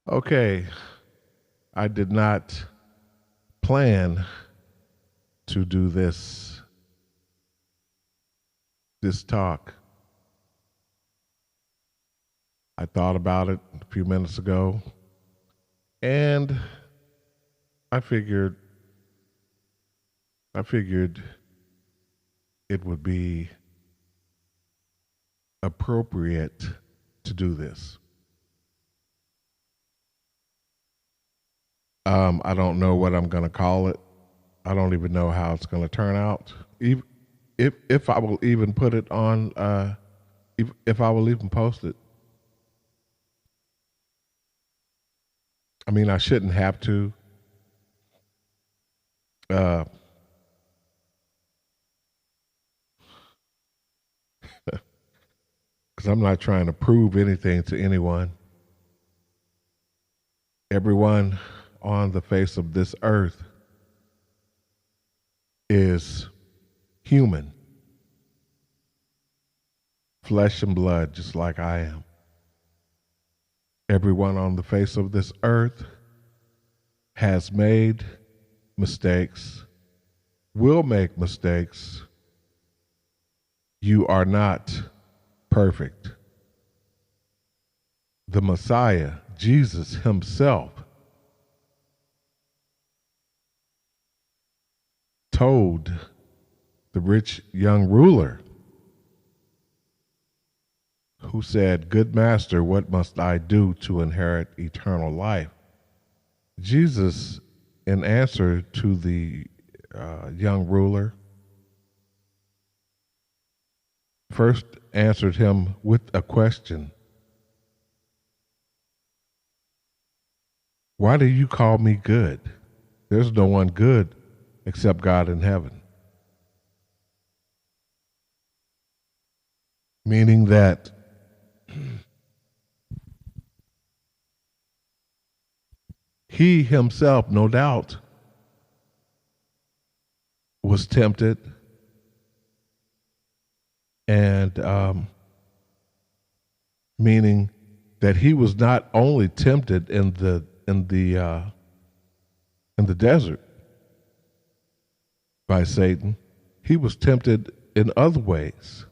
Okay, I did not plan to do this talk. I thought about it a few minutes ago, and I figured I figured it would be appropriate to do this. I don't know what I'm going to call it. I don't even know how it's going to turn out. If I will even put it on, if I will even post it. I mean, I shouldn't have to, because I'm not trying to prove anything to anyone. Everyone on the face of this earth is human, flesh and blood, just like I am. Everyone on the face of this earth has made mistakes, will make mistakes. You are not perfect. The Messiah, Jesus Himself, told the rich young ruler who said, "Good master, what must I do to inherit eternal life?" Jesus, in answer to the young ruler, first answered him with a question. Why do you call me good? There's no one good except God in heaven. Meaning that he himself, no doubt, was tempted, and meaning that he was not only tempted in the desert by Satan, he was tempted in other ways.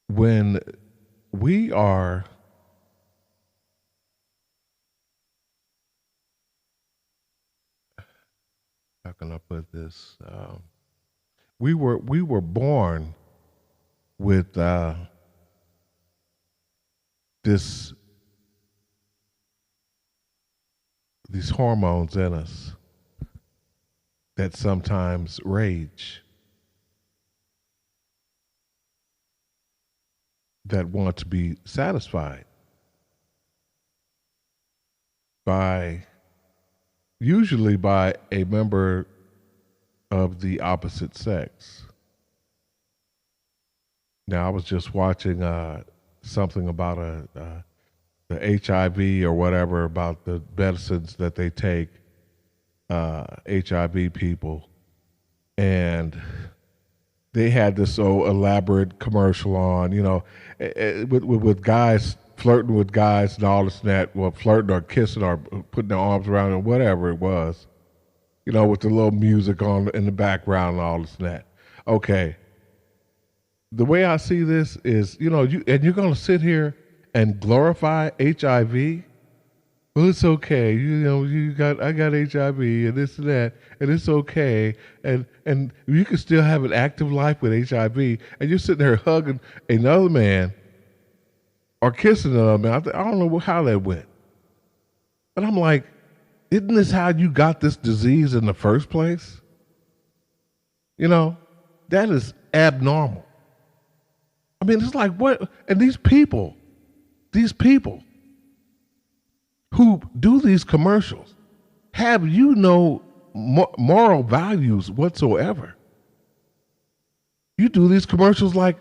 When we are how can I put this? We were born with this these hormones in us that sometimes rage, that want to be satisfied by usually by a member of the opposite sex. Now, I was just watching something about the HIV or whatever, about the medicines that they take, HIV people, and they had this so elaborate commercial on, with guys flirting with guys and all this and that, well, flirting or kissing or putting their arms around or whatever it was, with the little music on in the background and all this and that. Okay, the way I see this is, you're going to sit here and glorify HIV. Well, it's okay. I got HIV and this and that, and it's okay. And you can still have an active life with HIV, and you're sitting there hugging another man or kissing another man. I don't know how that went, but I'm like, isn't this how you got this disease in the first place? That is abnormal. I mean, it's like what? And these people who do these commercials have moral values whatsoever. You do these commercials like,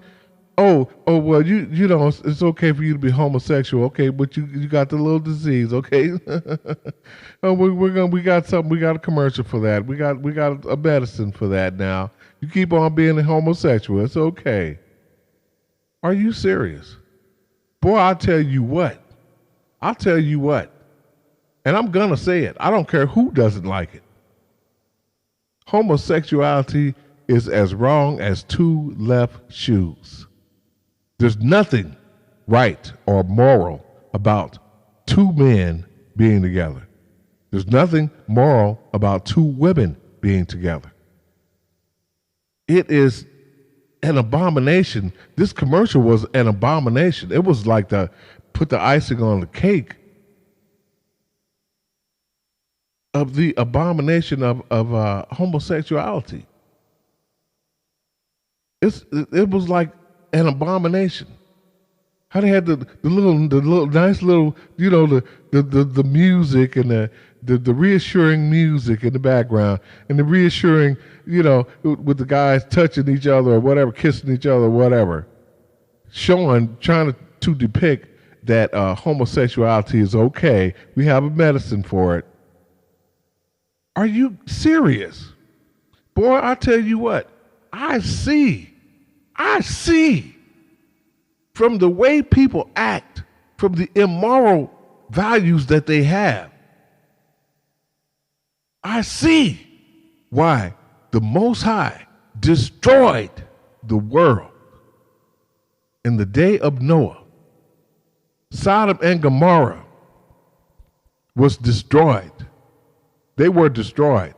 oh well, it's okay for you to be homosexual, okay, but you got the little disease, okay. Oh, we got something, we got a commercial for that, we got a medicine for that now. You keep on being a homosexual, it's okay. Are you serious? Boy, I'll tell you what. I'll tell you what. And I'm going to say it. I don't care who doesn't like it. Homosexuality is as wrong as two left shoes. There's nothing right or moral about two men being together. There's nothing moral about two women being together. It is an abomination. This commercial was an abomination. It was like put the icing on the cake of the abomination of homosexuality. It was like an abomination. How they had the little nice little, the music and the reassuring music in the background, and the reassuring, with the guys touching each other or whatever, kissing each other or whatever, trying to depict that homosexuality is okay. We have a medicine for it. Are you serious? Boy, I tell you what, I see from the way people act, from the immoral values that they have, I see why the Most High destroyed the world in the day of Noah. Sodom and Gomorrah was destroyed. They were destroyed.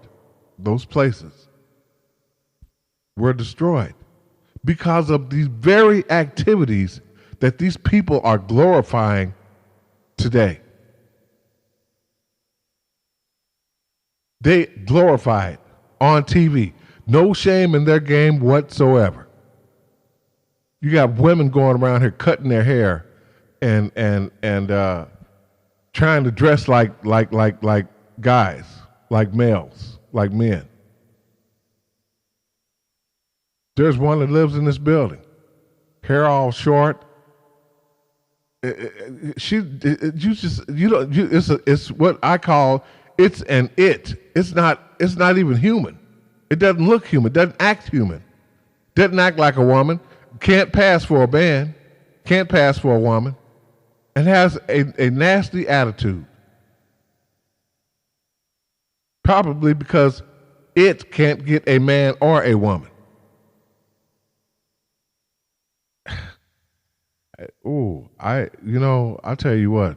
Those places were destroyed because of these very activities that these people are glorifying today. They glorify it on TV. No shame in their game whatsoever. You got women going around here cutting their hair and trying to dress like guys, like males, like men. There's one that lives in this building. Hair all short. It's what I call it's an it. It's not even human. It doesn't look human. Doesn't act human. Doesn't act like a woman. Can't pass for a man. Can't pass for a woman. And has a nasty attitude. Probably because it can't get a man or a woman. I'll tell you what.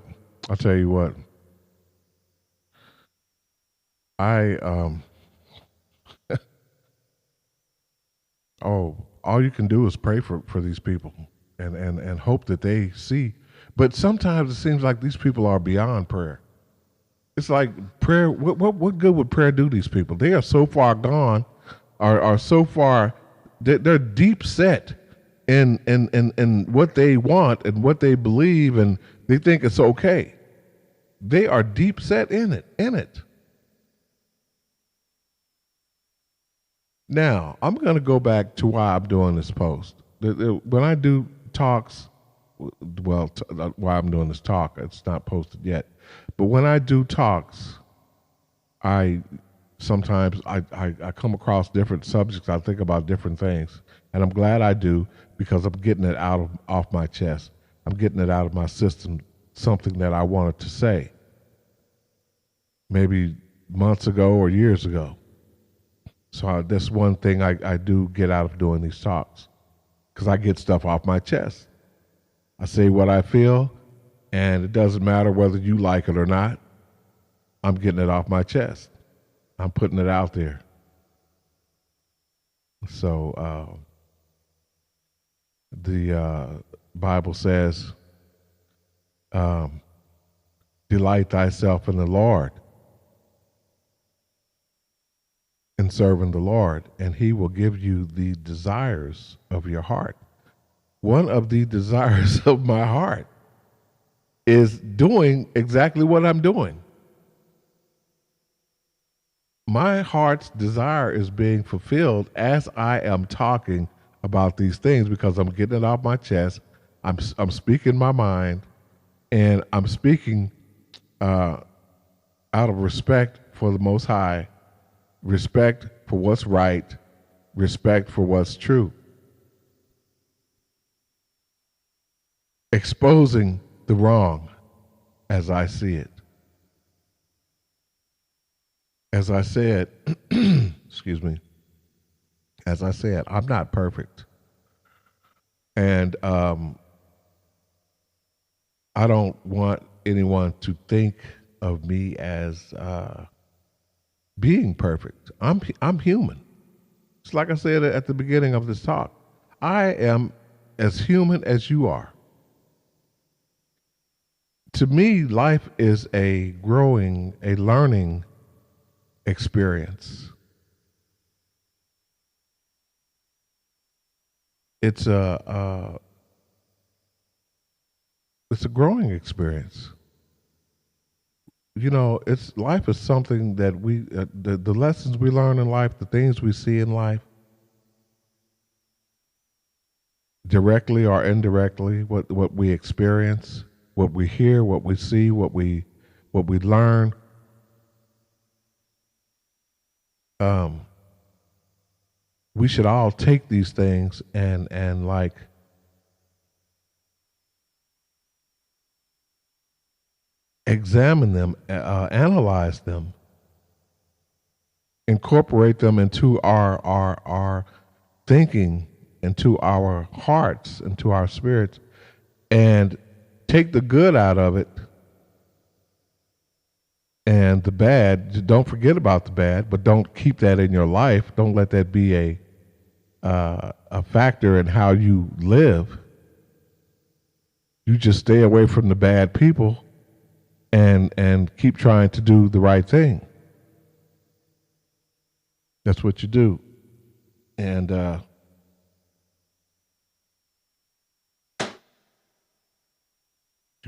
All you can do is pray for these people and hope that they see. But sometimes it seems like these people are beyond prayer. It's like prayer, what good would prayer do these people? They are so far gone, are so far, they're deep set in what they want and what they believe, and they think it's okay. They are deep set in it. Now, I'm going to go back to why I'm doing this post. When I do talks, why I'm doing this talk, it's not posted yet. But when I do talks, sometimes I come across different subjects. I think about different things. And I'm glad I do, because I'm getting it off my chest. I'm getting it out of my system, something that I wanted to say maybe months ago or years ago. So that's one thing I do get out of doing these talks, because I get stuff off my chest. I say what I feel, and it doesn't matter whether you like it or not. I'm getting it off my chest. I'm putting it out there. So the Bible says, delight thyself in the Lord, in serving the Lord, and he will give you the desires of your heart. One of the desires of my heart is doing exactly what I'm doing. My heart's desire is being fulfilled as I am talking about these things, because I'm getting it off my chest. I'm speaking my mind, and I'm speaking out of respect for the Most High, respect for what's right, respect for what's true. exposing the wrong as I see it. As I said, excuse me, as I said, I'm not perfect. And I don't want anyone to think of me as being perfect. I'm human. It's like I said at the beginning of this talk. I am as human as you are. To me, life is a learning experience. It's a growing experience. You know, it's life is something that the lessons we learn in life, the things we see in life, directly or indirectly, what we experience, what we hear, what we see, what we learn. Um, we should all take these things and like examine them, analyze them, incorporate them into our thinking, into our hearts, into our spirits, and take the good out of it and the bad. Don't forget about the bad, but don't keep that in your life. Don't let that be a factor in how you live. You just stay away from the bad people and keep trying to do the right thing. That's what you do. And you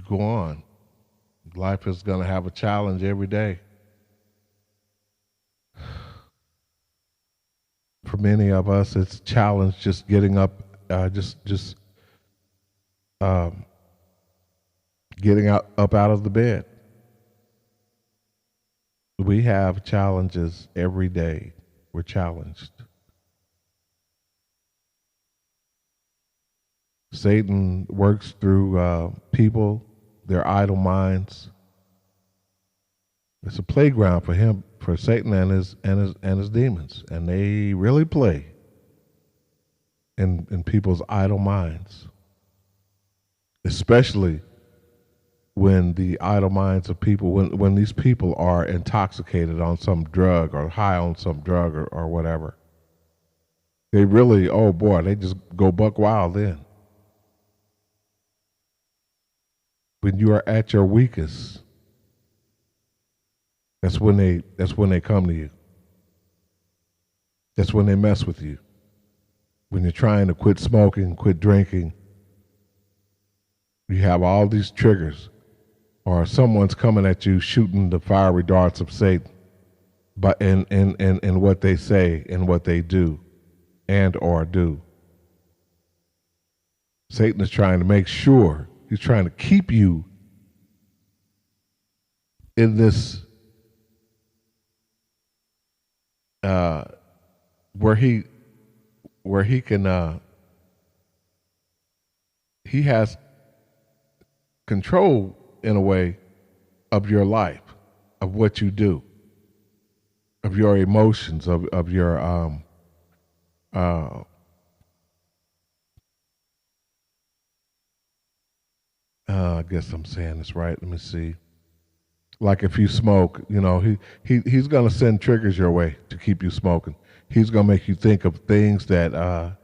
go on. Life is going to have a challenge every day. For many of us, it's a challenge just getting up, um, getting up out of the bed. We have challenges every day. We're challenged. Satan works through people, their idle minds. It's a playground for him, for Satan and his demons, and they really play in people's idle minds, especially when the idle minds of people, when these people are intoxicated on some drug or high on some drug or whatever. They really, oh boy, they just go buck wild then. When you are at your weakest, that's when they come to you. That's when they mess with you. When you're trying to quit smoking, quit drinking, you have all these triggers, or someone's coming at you shooting the fiery darts of Satan, but in what they say and what they do, and or do. Satan is trying to make sure, he's trying to keep you in this where he can he has control in a way of your life, of what you do, of your emotions, of your I guess I'm saying this right. Let me see. Like if you smoke, you know, he's gonna send triggers your way to keep you smoking. He's gonna make you think of things that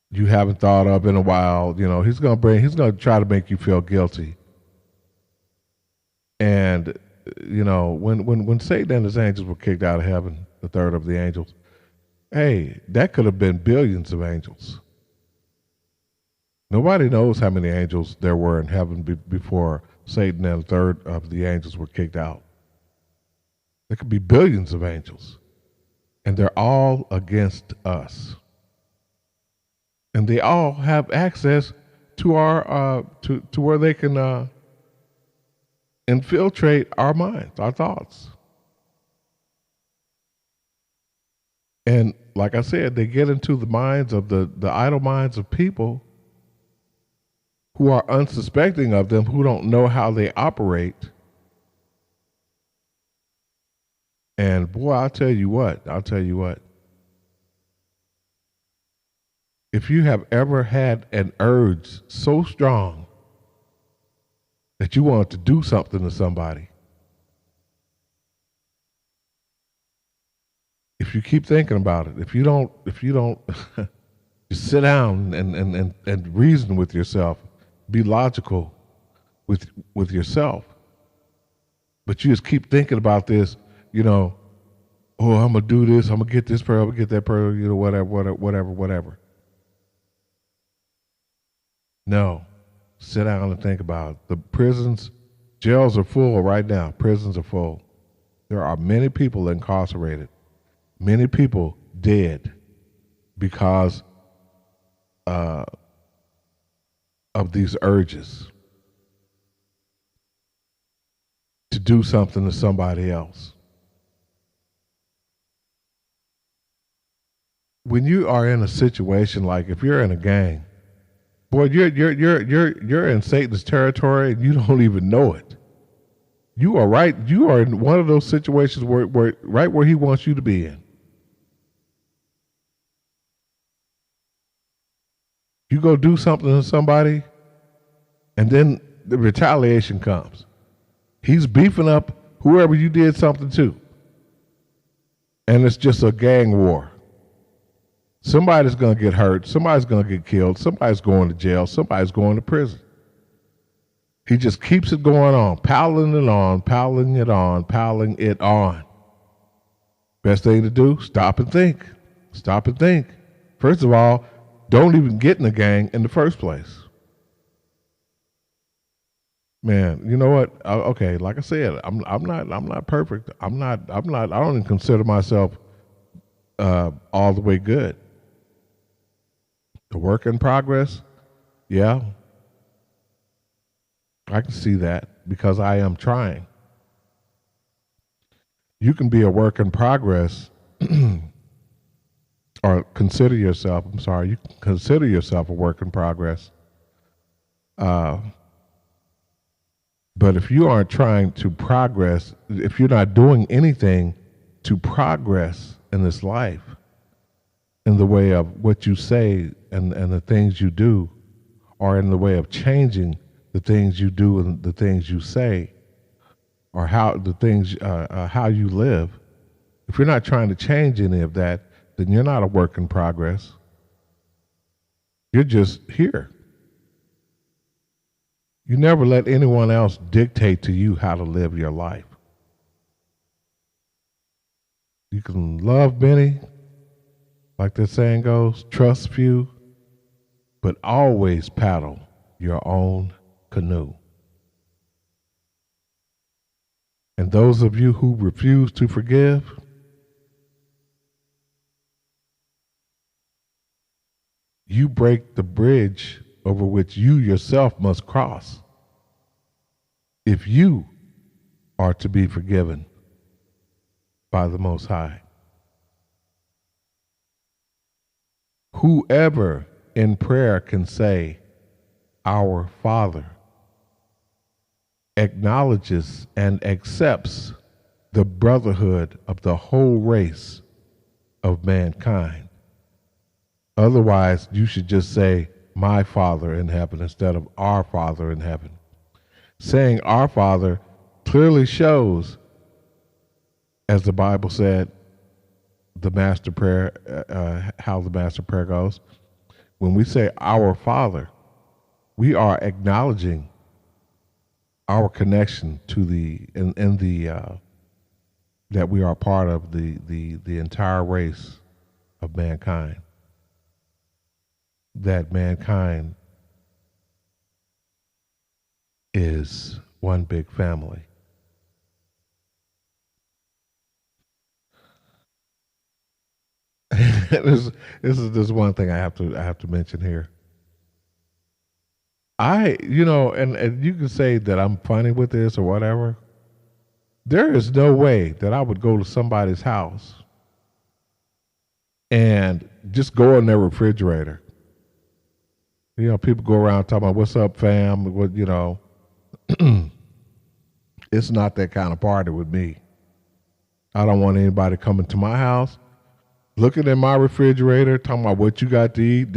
you haven't thought of in a while. You know, he's gonna try to make you feel guilty. And you know, when Satan and his angels were kicked out of heaven, the third of the angels, hey, that could have been billions of angels. Nobody knows how many angels there were in heaven before Satan and a third of the angels were kicked out. There could be billions of angels, and they're all against us. And they all have access to our to where they can infiltrate our minds, our thoughts. And like I said, they get into the minds of the idle minds of people who are unsuspecting of them, who don't know how they operate. And boy, I'll tell you what, if you have ever had an urge so strong that you want to do something to somebody, if you keep thinking about it, if you don't just sit down and reason with yourself, be logical with yourself, but you just keep thinking about this, oh, I'm gonna do this, I'm gonna get this pearl, I'm gonna get that pearl, whatever. No, sit down and think about it. The jails are full right now. Prisons are full. There are many people incarcerated, many people dead because of these urges to do something to somebody else. When you are in a situation like if you're in a gang, boy, you're in Satan's territory and you don't even know it. You are right. You are in one of those situations where right where he wants you to be in. You go do something to somebody, and then the retaliation comes. He's beefing up whoever you did something to, and it's just a gang war. Somebody's going to get hurt. Somebody's going to get killed. Somebody's going to jail. Somebody's going to prison. He just keeps it going on, piling it on, piling it on, piling it on. Best thing to do, stop and think. Stop and think. First of all, don't even get in the gang in the first place. Man, you know what? Okay, like I said, I'm not perfect. I don't even consider myself all the way good. The work in progress, yeah, I can see that because I am trying. You can be a work in progress or consider yourself, you can consider yourself a work in progress. But if you aren't trying to progress, if you're not doing anything to progress in this life, in the way of what you say and the things you do, or in the way of changing the things you do and the things you say, or how you live, if you're not trying to change any of that, then you're not a work in progress. You're just here. You never let anyone else dictate to you how to live your life. You can love many, like the saying goes, trust few, but always paddle your own canoe. And those of you who refuse to forgive, you break the bridge over which you yourself must cross if you are to be forgiven by the Most High. Whoever in prayer can say, Our Father, acknowledges and accepts the brotherhood of the whole race of mankind. Otherwise, you should just say, My Father in heaven instead of Our Father in heaven. Saying Our Father clearly shows, as the Bible said, the Master Prayer, how the Master Prayer goes. When we say Our Father, we are acknowledging our connection to that we are part of the entire race of mankind. That mankind is one big family. This is one thing I have to mention here. And you can say that I'm funny with this or whatever. There is no way that I would go to somebody's house and just go in their refrigerator You know, people go around talking about what's up, fam. What you know, it's not that kind of party with me. I don't want anybody coming to my house, looking in my refrigerator, talking about what you got to eat.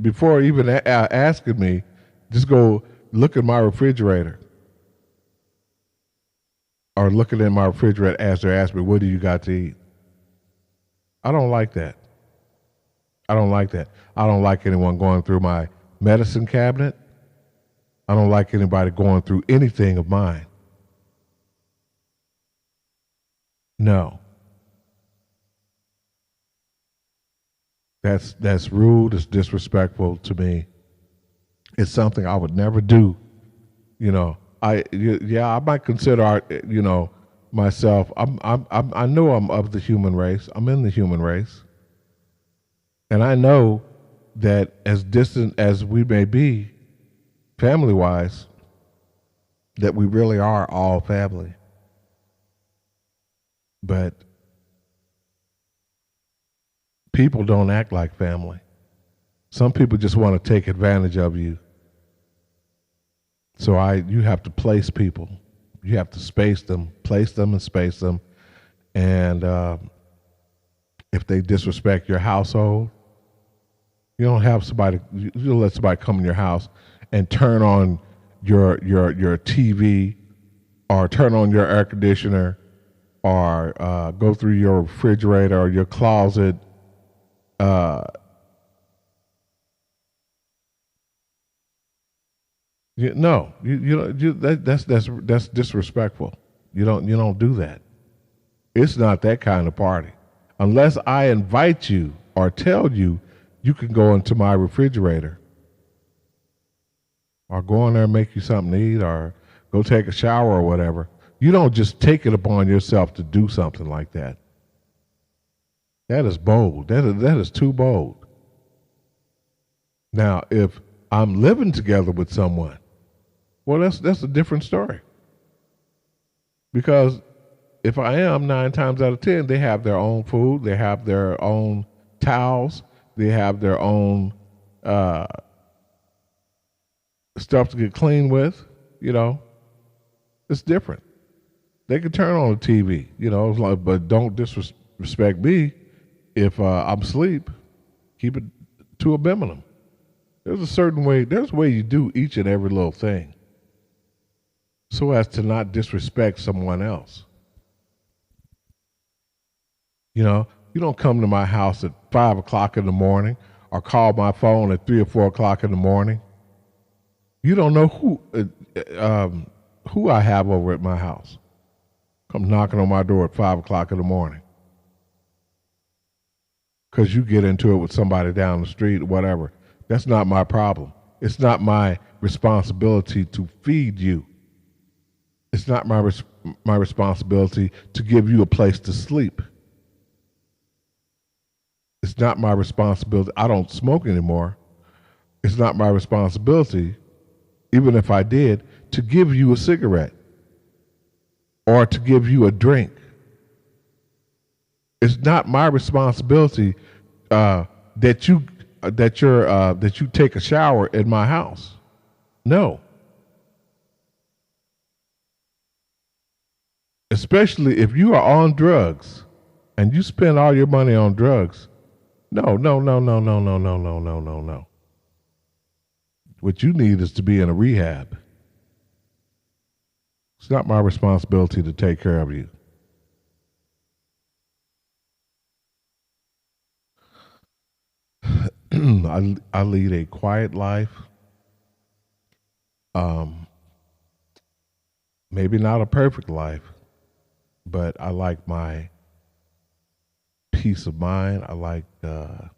Before even asking me, just go look at my refrigerator or looking in my refrigerator as they're asking me, what do you got to eat? I don't like that. I don't like that. I don't like anyone going through my medicine cabinet. I don't like anybody going through anything of mine. No. That's rude, it's disrespectful to me. It's something I would never do. You know, yeah, I might consider myself. I know I'm of the human race. I'm in the human race, and I know that as distant as we may be, family wise, that we really are all family. But people don't act like family. Some people just want to take advantage of you. So you have to place people. You have to place them, and space them. And if they disrespect your household, you don't have somebody. You don't let somebody come in your house and turn on your TV or turn on your air conditioner or go through your refrigerator or your closet. No, that's disrespectful. You don't do that. It's not that kind of party. Unless I invite you or tell you, you can go into my refrigerator or go in there and make you something to eat or go take a shower or whatever. You don't just take it upon yourself to do something like that. That is bold. That is too bold. Now, if I'm living together with someone, well, that's a different story. Because if I am, 9 times out of 10, they have their own food, they have their own towels, they have their own stuff to get clean with. You know, it's different. They can turn on the TV, but don't disrespect me if I'm asleep. Keep it to a minimum. There's a certain way. There's a way you do each and every little thing, so as to not disrespect someone else. You don't come to my house at 5 o'clock in the morning or call my phone at 3 or 4 o'clock in the morning. You don't know who I have over at my house. Come knocking on my door at 5 o'clock in the morning because you get into it with somebody down the street or whatever. That's not my problem. It's not my responsibility to feed you. It's not my responsibility to give you a place to sleep. It's not my responsibility. I don't smoke anymore. It's not my responsibility, even if I did, to give you a cigarette or to give you a drink. It's not my responsibility that you take a shower in my house. No. Especially if you are on drugs and you spend all your money on drugs. No. What you need is to be in a rehab. It's not my responsibility to take care of you. I lead a quiet life. Maybe not a perfect life, but I like my peace of mind. I like to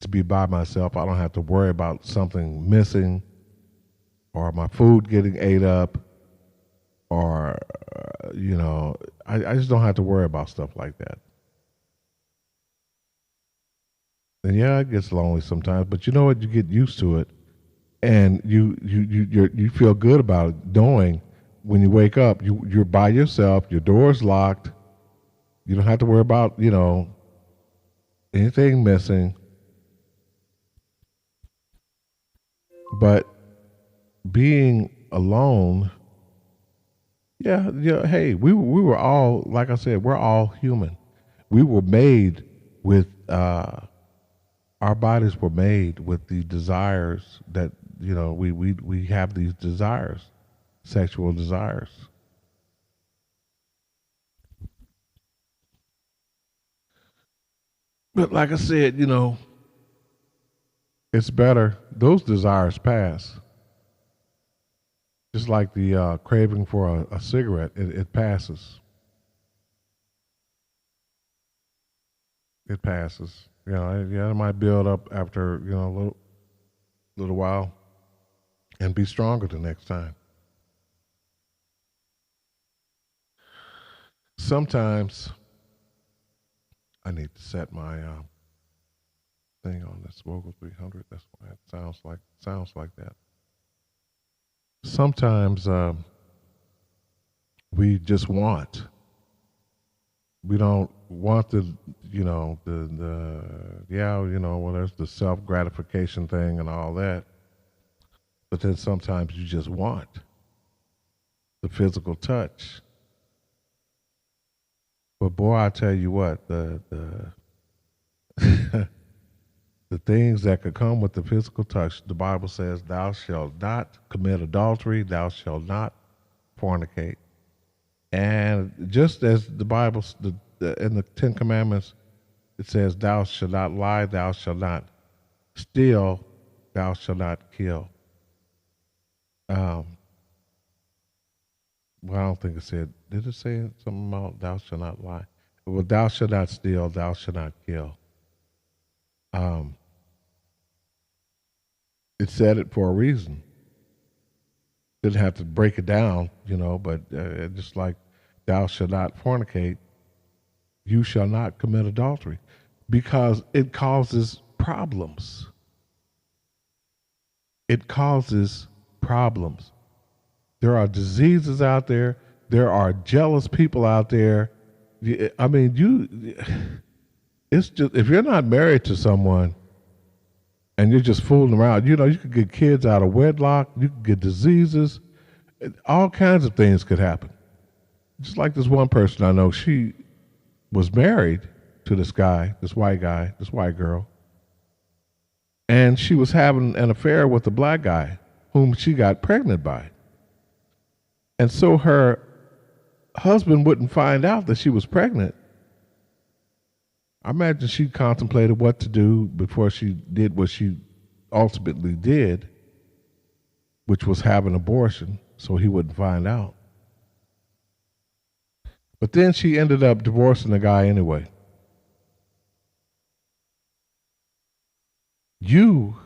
be by myself. I don't have to worry about something missing or my food getting ate up or, I just don't have to worry about stuff like that. And yeah, it gets lonely sometimes, but you know what? You get used to it, and you feel good about it, knowing when you wake up, you're by yourself, your door's locked. You don't have to worry about anything missing. But being alone, yeah, yeah. Hey, we were all, like I said, we're all human. We were made with our bodies were made with the desires that we have these desires, sexual desires. But like I said, it's better those desires pass. Just like the craving for a cigarette, it passes. It passes. Yeah, it might build up after a little while and be stronger the next time. Sometimes I need to set my thing on this Vogel 300. That's why it sounds like that. Sometimes we just want. We don't want the yeah, well, there's the self gratification thing and all that. But then sometimes you just want the physical touch. But boy, I tell you what, the things that could come with the physical touch, the Bible says, "Thou shalt not commit adultery, thou shalt not fornicate." And just as the Bible, in the Ten Commandments, it says, "Thou shalt not lie, thou shalt not steal, thou shalt not kill." Um, well, I don't think it said. Did it say something about "thou shalt not lie"? Well, "thou shalt not steal, thou shalt not kill." Um, it said it for a reason. Didn't have to break it down, but just like "thou shalt not fornicate," you shall not commit adultery, because it causes problems. It causes problems. There are diseases out there. There are jealous people out there. I mean, it's just, if you're not married to someone and you're just fooling around, you could get kids out of wedlock, you could get diseases, all kinds of things could happen. Just like this one person I know, she was married to this guy, this white guy, this white girl, and she was having an affair with a black guy whom she got pregnant by. And so her husband wouldn't find out that she was pregnant. I imagine she contemplated what to do before she did what she ultimately did, which was have an abortion so he wouldn't find out. But then she ended up divorcing the guy anyway. You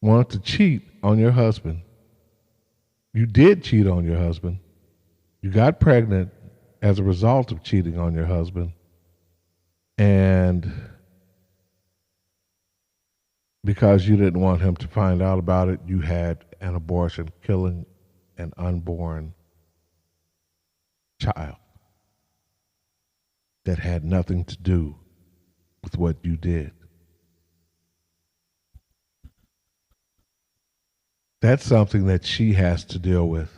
wanted to cheat on your husband. You did cheat on your husband. You got pregnant as a result of cheating on your husband. And because you didn't want him to find out about it, you had an abortion, killing an unborn child that had nothing to do with what you did. That's something that she has to deal with.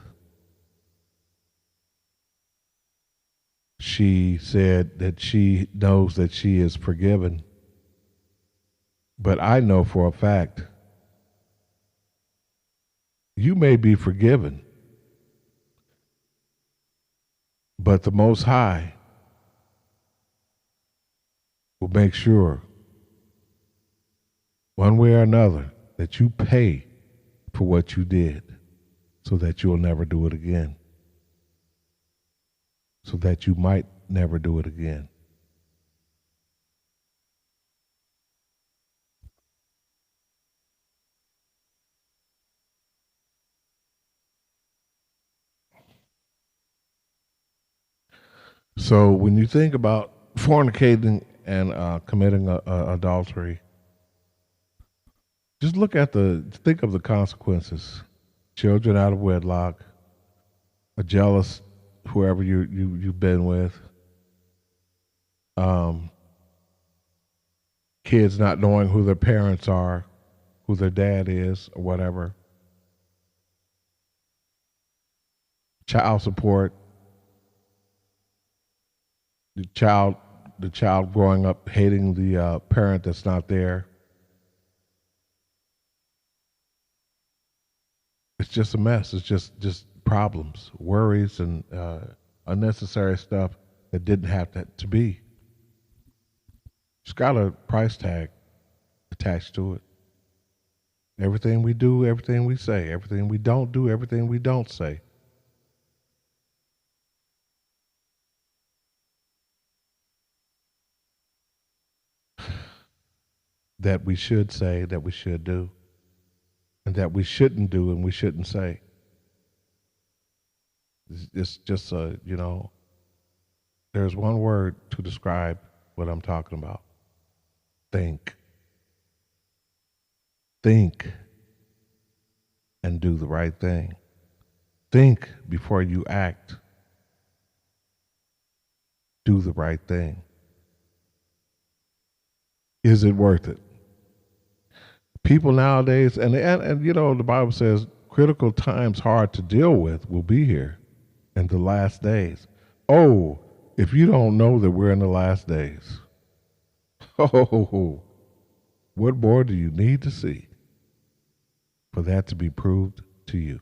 She said that she knows that she is forgiven. But I know for a fact you may be forgiven, but the Most High will make sure, one way or another, that you pay for what you did so that you'll never do it again. So that you might never do it again. So when you think about fornicating and committing adultery, just think of the consequences. Children out of wedlock, a jealous whoever you've been with, kids not knowing who their parents are, who their dad is or whatever. Child support, the child the child growing up hating the parent that's not there. It's just a mess. It's just problems, worries, and unnecessary stuff that didn't have to be. It's got a price tag attached to it. Everything we do, everything we say, everything we don't do, everything we don't say. That we should say, that we should do, and that we shouldn't do and we shouldn't say. It's just there's one word to describe what I'm talking about. Think. Think and do the right thing. Think before you act. Do the right thing. Is it worth it? People nowadays, and the Bible says critical times hard to deal with will be here in the last days. Oh, if you don't know that we're in the last days, oh, what more do you need to see for that to be proved to you?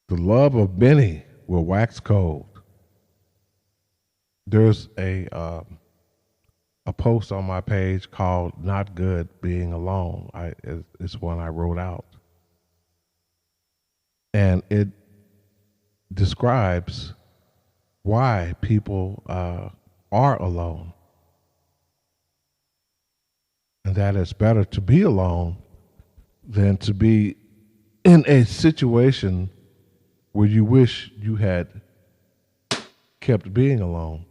The love of many will wax cold. There's a post on my page called "Not Good Being Alone." It's one I wrote out, and it describes why people are alone, and that it's better to be alone than to be in a situation where you wish you had kept being alone.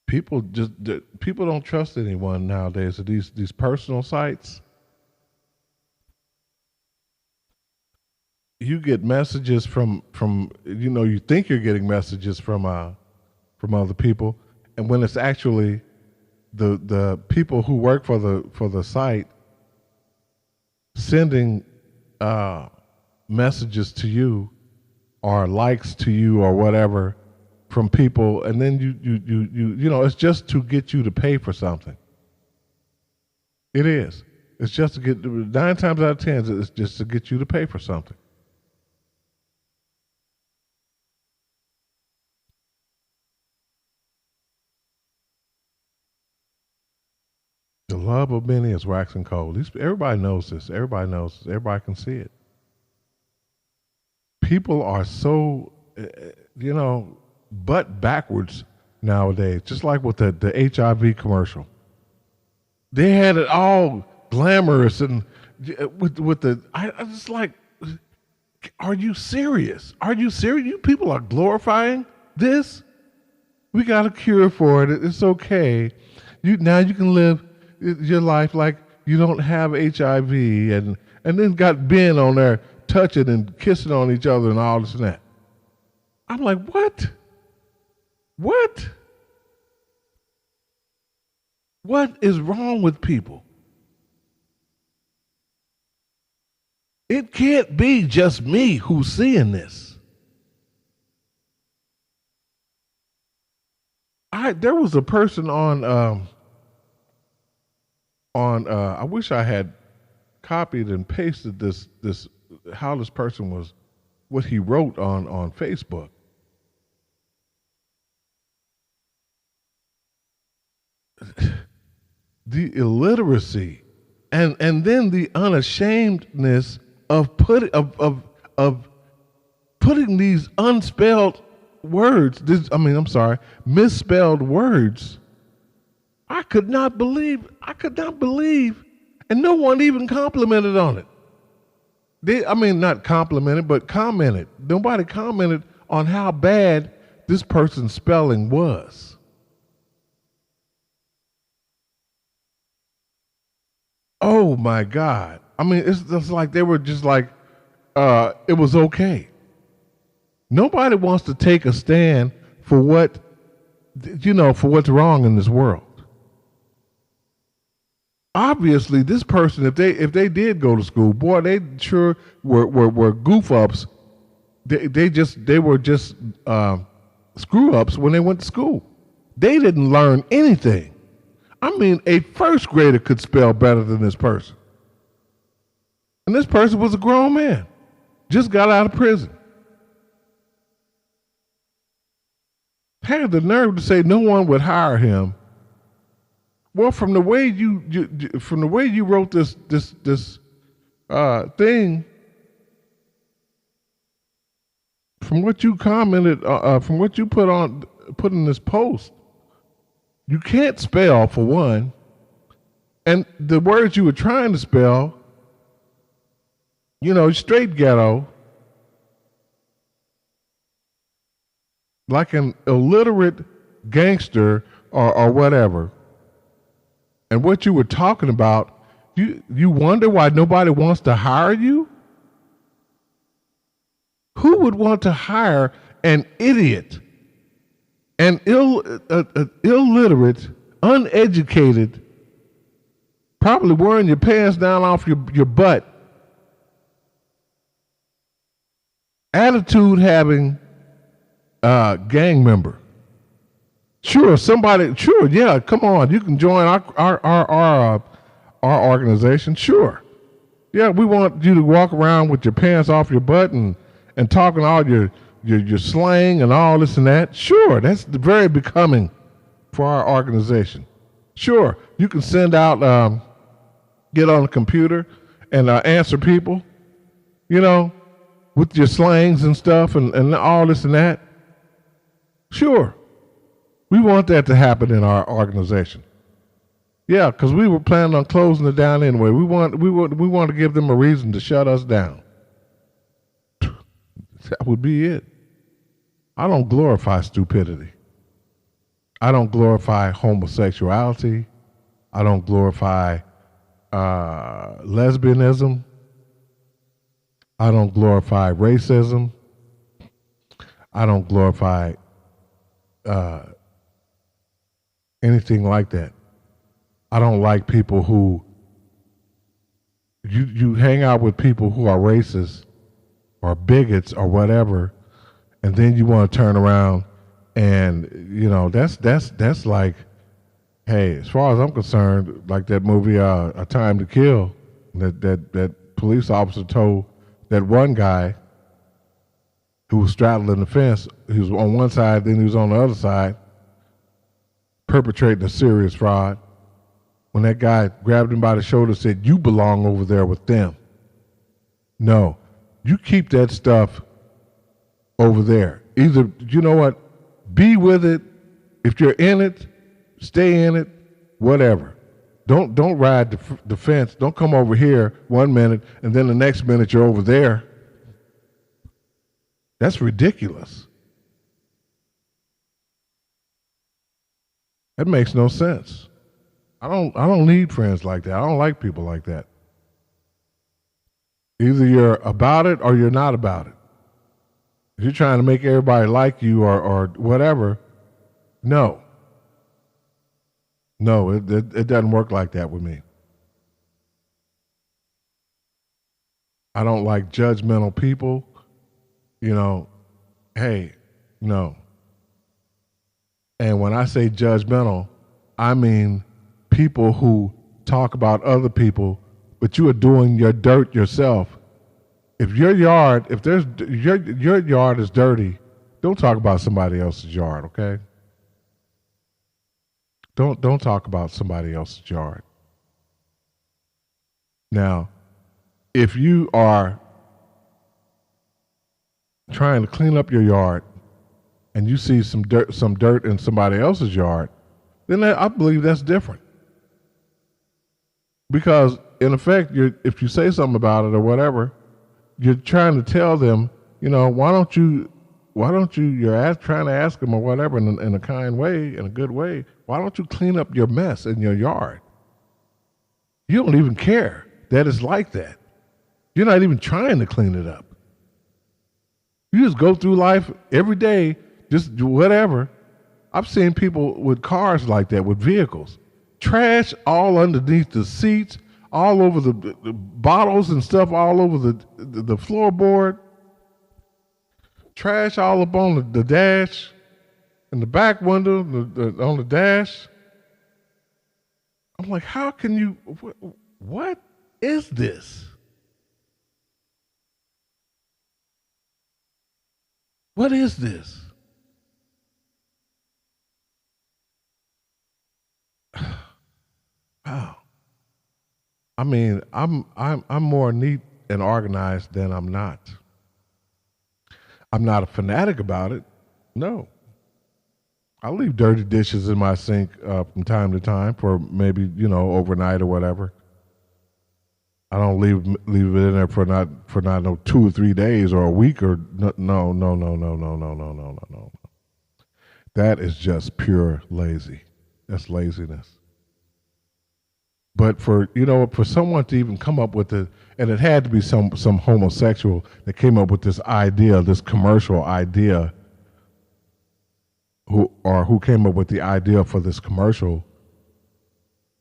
People don't trust anyone nowadays. So these personal sites, you get messages from you think you're getting messages from other people, and when it's actually the people who work for the site sending messages to you or likes to you or whatever from people, and then it's just to get you to pay for something. It is. It's just to get 9 times out of 10. It's just to get you to pay for something. The love of many is waxing cold. Everybody knows this. Everybody knows this. Everybody can see it. People are so, butt backwards nowadays, just like with the HIV commercial. They had it all glamorous and with the, I just like, are you serious? Are you serious? You people are glorifying this? We got a cure for it. It's okay. Now you can live your life like you don't have HIV, and then got Ben on there touching and kissing on each other and all this and that. I'm like, what? What? What is wrong with people? It can't be just me who's seeing this. There was a person on I wish I had copied and pasted this how this person was, what he wrote on Facebook. The illiteracy and then the unashamedness of putting these unspelled words, misspelled words. I could not believe, and no one even complimented on it. Not complimented, but commented. Nobody commented on how bad this person's spelling was. Oh my God. It's just like they were just like, it was okay. Nobody wants to take a stand for for what's wrong in this world. Obviously, this person, if they did go to school, boy, they sure were goof ups. They were just screw ups when they went to school. They didn't learn anything. I mean, a first grader could spell better than this person, and this person was a grown man, just got out of prison. Had the nerve to say no one would hire him. Well, from the way you wrote this thing, from what you commented, from what you put in this post, you can't spell for one, and the words you were trying to spell, straight ghetto, like an illiterate gangster or whatever. And what you were talking about, you wonder why nobody wants to hire you? Who would want to hire an idiot, an illiterate, uneducated, probably wearing your pants down off your butt, attitude having gang member? Sure, yeah, come on, you can join our organization. Sure, yeah, we want you to walk around with your pants off your butt and talking all your slang and all this and that. Sure, that's very becoming for our organization. Sure, you can send out, get on the computer and answer people, with your slangs and stuff and all this and that. Sure. We want that to happen in our organization. Yeah, because we were planning on closing it down anyway. We want to give them a reason to shut us down. That would be it. I don't glorify stupidity. I don't glorify homosexuality. I don't glorify lesbianism. I don't glorify racism. I don't glorify anything like that. I don't like people who you hang out with people who are racist or bigots or whatever, and then you want to turn around and that's like, hey, as far as I'm concerned, like that movie A Time to Kill, that police officer told that one guy who was straddling the fence, he was on one side, then he was on the other side, perpetrating a serious fraud. When that guy grabbed him by the shoulder and said, "You belong over there with them." No, you keep that stuff over there. Either, you know what, be with it. If you're in it, stay in it, whatever. Don't ride the fence. Don't come over here 1 minute and then the next minute you're over there. That's ridiculous. That makes no sense. I don't need friends like that. I don't like people like that. Either you're about it or you're not about it. If you're trying to make everybody like you or whatever, no. No, it doesn't work like that with me. I don't like judgmental people. Hey, no. And when I say judgmental, I mean people who talk about other people, but you are doing your dirt yourself. If your yard is dirty, don't talk about somebody else's yard, okay? Don't talk about somebody else's yard. Now, if you are trying to clean up your yard and you see some dirt in somebody else's yard, then I believe that's different. Because in effect, if you say something about it or whatever, you're trying to tell them, why don't you, you're trying to ask them or whatever in a kind way, in a good way, why don't you clean up your mess in your yard? You don't even care that it's like that. You're not even trying to clean it up. You just go through life every day, just whatever. I've seen people with cars like that, with vehicles, trash all underneath the seats, all over the bottles and stuff all over the floorboard, trash all up on the dash, in the back window, on the dash. I'm like, how can you? What is this? What is this? Wow. I mean, I'm more neat and organized than I'm not. I'm not a fanatic about it. No, I leave dirty dishes in my sink from time to time for maybe overnight or whatever. I don't leave it in there for not no 2 or 3 days or a week or no. That is just pure lazy. That's laziness. But for someone to even come up with it, and it had to be some homosexual that came up with this idea, this commercial idea, who came up with the idea for this commercial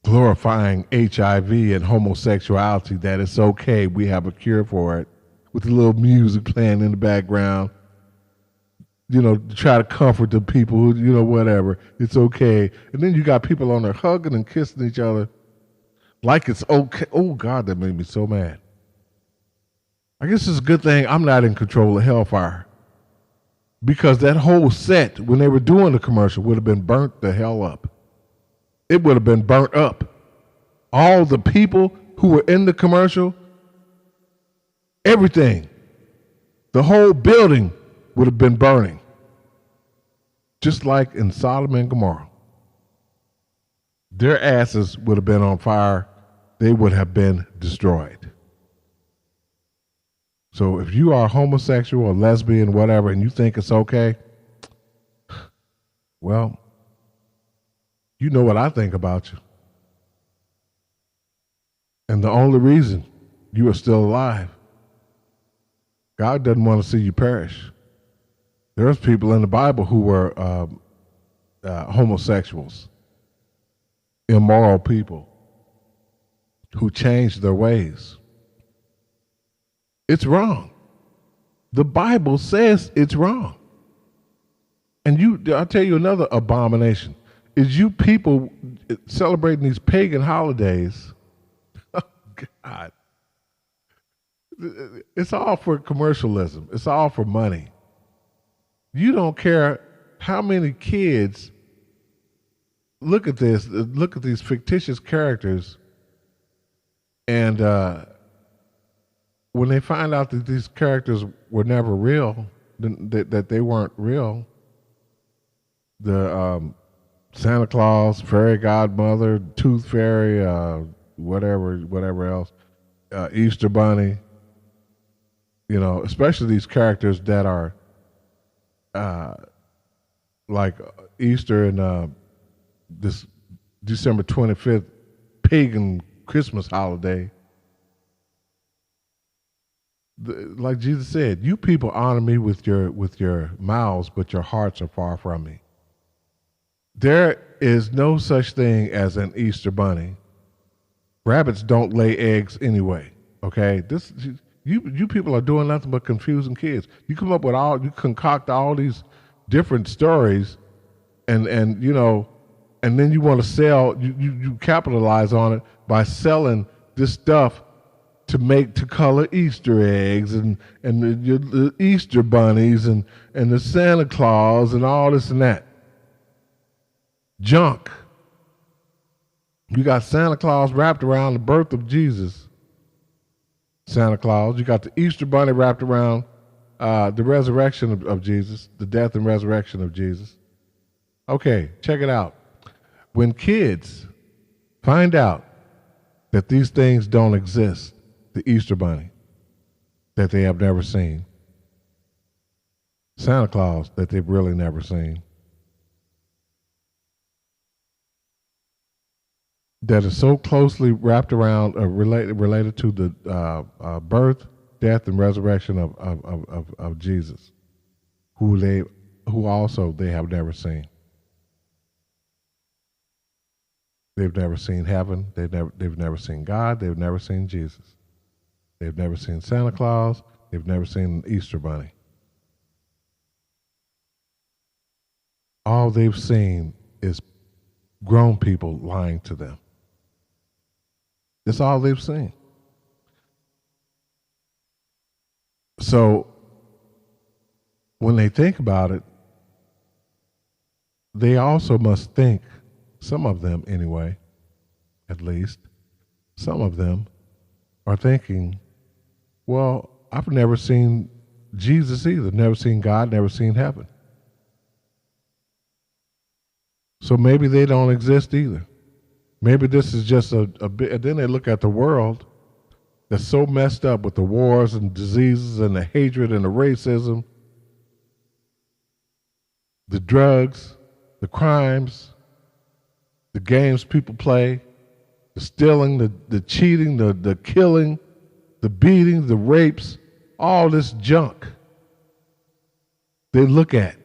glorifying HIV and homosexuality, that it's okay, we have a cure for it, with the little music playing in the background, to try to comfort the people, whatever, it's okay. And then you got people on there hugging and kissing each other like it's okay. Oh, God, that made me so mad. I guess it's a good thing I'm not in control of Hellfire, because that whole set, when they were doing the commercial, would have been burnt the hell up. It would have been burnt up. All the people who were in the commercial, everything, the whole building would have been burning. Just like in Sodom and Gomorrah. Their asses would have been on fire. They would have been destroyed. So if you are homosexual or lesbian, whatever, and you think it's okay, well, you know what I think about you. And the only reason you are still alive, God doesn't want to see you perish. There's people in the Bible who were homosexuals, immoral people, who changed their ways. It's wrong. The Bible says it's wrong. And I'll tell you another abomination, is you people celebrating these pagan holidays. Oh, God. It's all for commercialism. It's all for money. You don't care how many kids look at these fictitious characters, and when they find out that these characters were never real, that they weren't real, the Santa Claus, Fairy Godmother, Tooth Fairy, whatever else, Easter Bunny, especially these characters that are like Easter and this December 25th pagan Christmas holiday. Like Jesus said, you people honor me with your mouths, but your hearts are far from me. There is no such thing as an Easter bunny. Rabbits don't lay eggs anyway. Okay, you people are doing nothing but confusing kids. You concoct all these different stories, and then you want to sell. You capitalize on it by selling this stuff to color Easter eggs and the Easter bunnies and the Santa Claus and all this and that. Junk. You got Santa Claus wrapped around the birth of Jesus. Santa Claus. You got the Easter bunny wrapped around the resurrection of Jesus, the death and resurrection of Jesus. Okay, check it out. When kids find out that these things don't exist, the Easter bunny that they have never seen, Santa Claus that they've really never seen, that is so closely wrapped around, related to the birth, death, and resurrection of Jesus, who also they have never seen. They've never seen heaven. They've never seen God. They've never seen Jesus. They've never seen Santa Claus. They've never seen an Easter bunny. All they've seen is grown people lying to them. That's all they've seen. So when they think about it, they also must think, some of them anyway, at least, some of them are thinking, well, I've never seen Jesus either, never seen God, never seen heaven. So maybe they don't exist either. Maybe this is just a bit, and then they look at the world that's so messed up with the wars and diseases and the hatred and the racism, the drugs, the crimes, the games people play, the stealing, the cheating, the killing, the beating, the rapes, all this junk they look at.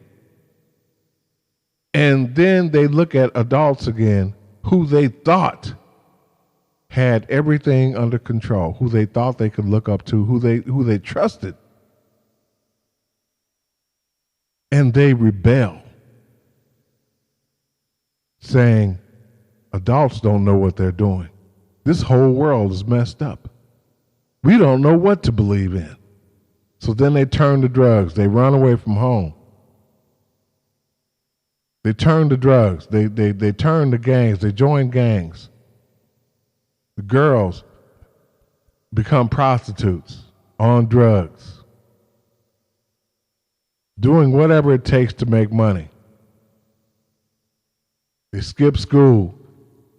And then they look at adults again who they thought had everything under control, who they thought they could look up to, who they trusted. And they rebel, saying, adults don't know what they're doing. This whole world is messed up. We don't know what to believe in. So then they turn to drugs. They run away from home. They turn to drugs. They turn to gangs. They join gangs. The girls become prostitutes on drugs, doing whatever it takes to make money. They skip school.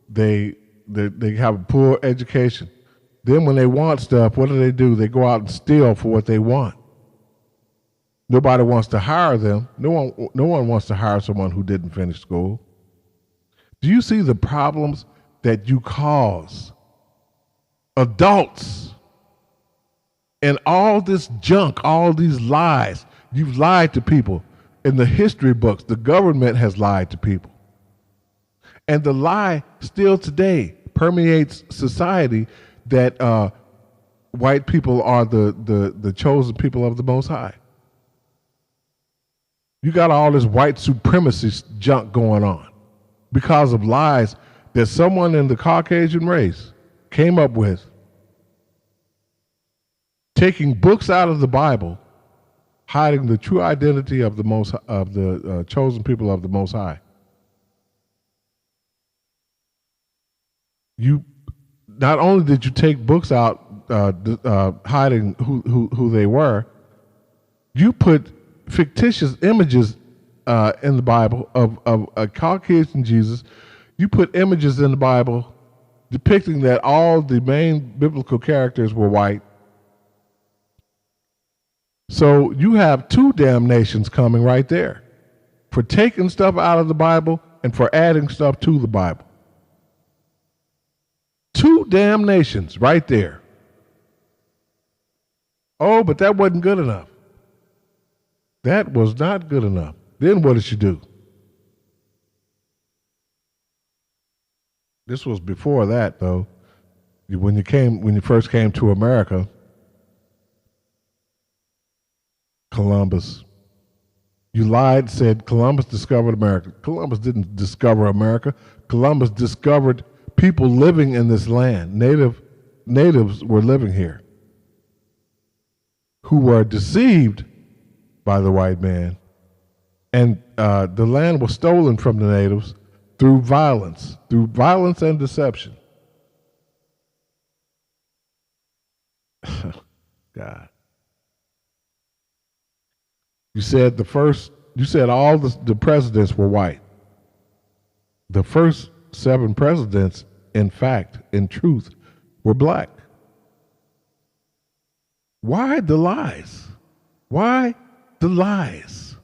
They have a poor education. Then when they want stuff, what do? They go out and steal for what they want. Nobody wants to hire them. No one wants to hire someone who didn't finish school. Do you see the problems that you cause? Adults and all this junk, all these lies. You've lied to people. In the history books, the government has lied to people. And the lie still today permeates society that white people are the chosen people of the Most High. You got all this white supremacist junk going on because of lies that someone in the Caucasian race came up with, taking books out of the Bible, hiding the true identity of the chosen people of the Most High. You not only did you take books out hiding who they were, you put fictitious images in the Bible of a Caucasian Jesus. You put images in the Bible depicting that all the main biblical characters were white. So you have two damnations coming right there for taking stuff out of the Bible and for adding stuff to the Bible. Two damnations right there. Oh, but that wasn't good enough. That was not good enough. Then what did you do? This was before that, though. When you first came to America, Columbus, you lied, said Columbus discovered America. Columbus didn't discover America. Columbus discovered people living in this land. Natives were living here who were deceived by the white man, and the land was stolen from the natives through violence and deception. God, you said all the presidents were white. The first 7 presidents, in fact, in truth, were black. Why the lies? Why the lies?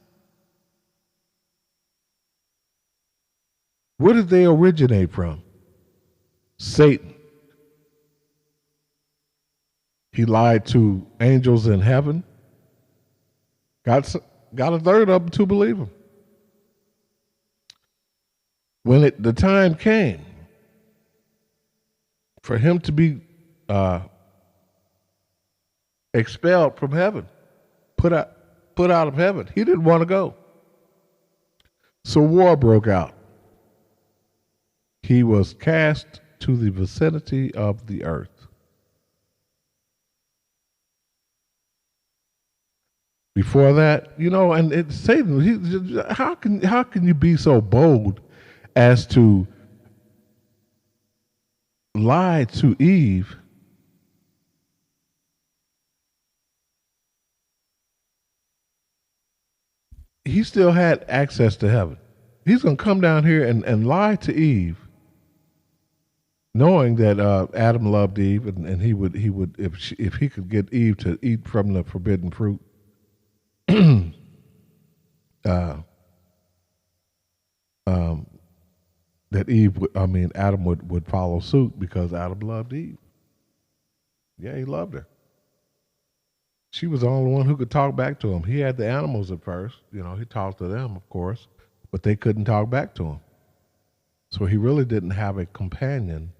Where did they originate from? Satan. He lied to angels in heaven. Got a third of them to believe him. When the time came for him to be uh, expelled from heaven, put out, put out of heaven. He didn't want to go. So war broke out. He was cast to the vicinity of the earth. Before that, and Satan, how can you be so bold as to lie to Eve? He still had access to heaven. He's going to come down here and lie to Eve, knowing that Adam loved Eve, and he would if he could get Eve to eat from the forbidden fruit, uh, that Adam would follow suit because Adam loved Eve. Yeah, he loved her. She was the only one who could talk back to him. He had the animals at first, he talked to them, of course, but they couldn't talk back to him. So he really didn't have a companion,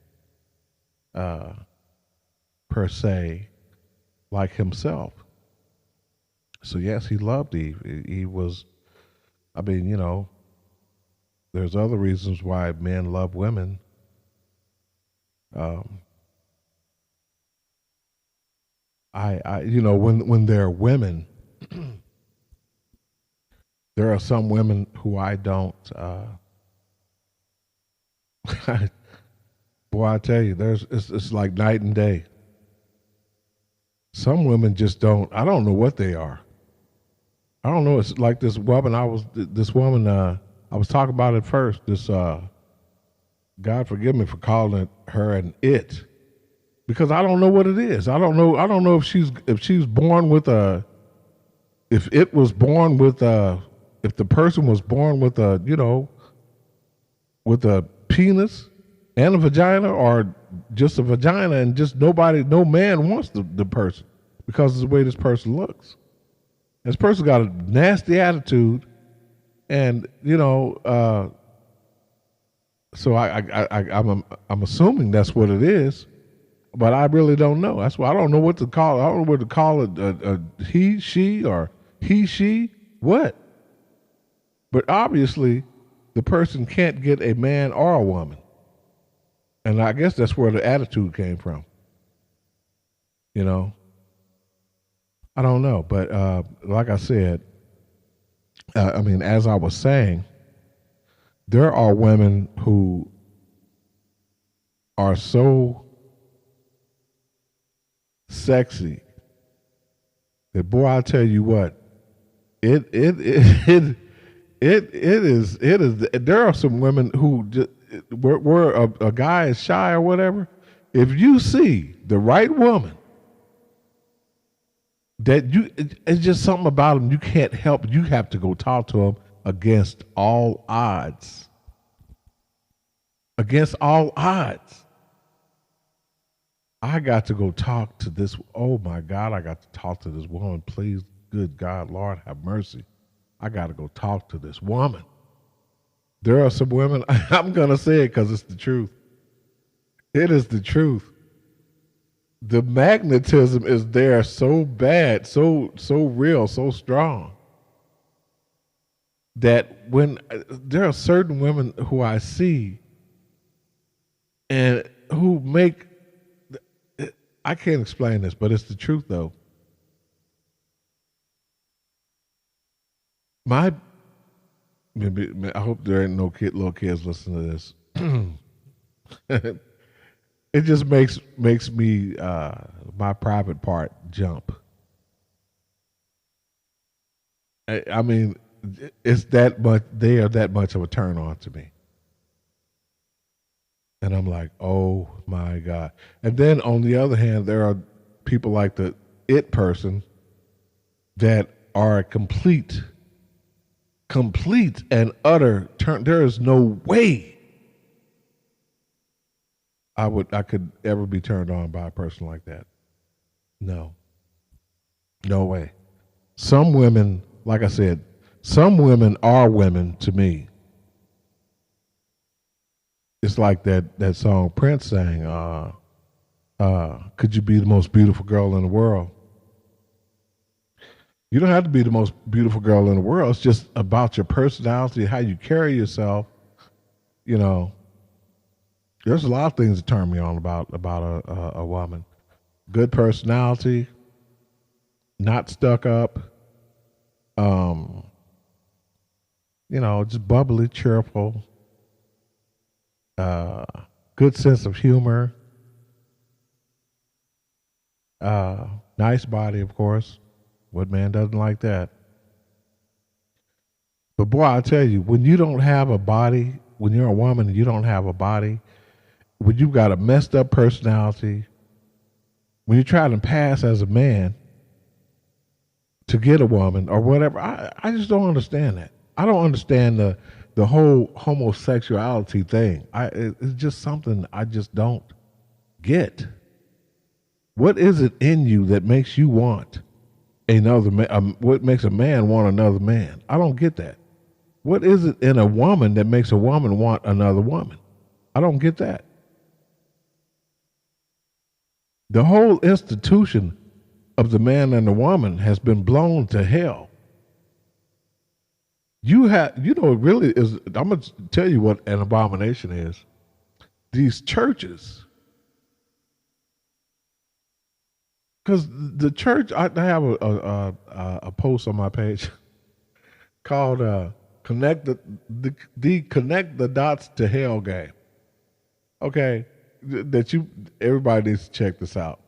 per se, like himself. So yes, he loved Eve. He was, there's other reasons why men love women. When there are women, there are some women who I don't. Boy, I tell you, it's like night and day. Some women just don't. I don't know what they are. I don't know. It's like this woman. I was talking about it first. This God forgive me for calling her an it, because I don't know what it is. I don't know if she's born with if the person was born with with a penis and a vagina, or just a vagina, and just no man wants the person because of the way this person looks. This person got a nasty attitude, and so I'm assuming that's what it is, but I really don't know. That's why I don't know what to call it. I don't know what to call it, a he, she, or he, she, what. But obviously, the person can't get a man or a woman, and I guess that's where the attitude came from. I don't know, but like I said, as I was saying, there are women who are so sexy that, boy, I tell you what, it is. There are some women who just, where a guy is shy or whatever. If you see the right woman, it's just something about them you can't help. You have to go talk to them against all odds. Against all odds. I got to go talk to this. Oh my God, I got to talk to this woman. Please, good God, Lord, have mercy. I got to go talk to this woman. There are some women, I'm going to say it because it's the truth. It is the truth. The magnetism is there so bad, so real, so strong, that when there are certain women who I see and who make, I can't explain this, but it's the truth though. I hope there ain't no little kids listening to this. It just makes me my private part jump. It's that much. They are that much of a turn on to me, and I'm like, oh my God. And then on the other hand, there are people like the it person that are complete and utter turn. There is no way I could ever be turned on by a person like that. No way. Some women, like I said, some women are women to me. It's like that song Prince sang, Could you be the most beautiful girl in the world? You don't have to be the most beautiful girl in the world. It's just about your personality, how you carry yourself. You know, there's a lot of things that turn me on about a woman. Good personality, not stuck up. Um, just bubbly, cheerful, uh, good sense of humor, nice body, of course. What man doesn't like that? But boy, I tell you, when you don't have a body, when you're a woman and you don't have a body, when you've got a messed up personality, when you're trying to pass as a man to get a woman or whatever, I just don't understand that. I don't understand the whole homosexuality thing. It's just something I just don't get. What is it in you that makes you want another man? What makes a man want another man? I don't get that. What is it in a woman that makes a woman want another woman? I don't get that. The whole institution of the man and the woman has been blown to hell. It really is. I'm going to tell you what an abomination is. These churches, because the church, I have a post on my page called "Connect the Connect the Dots to Hell" game. Okay, everybody needs to check this out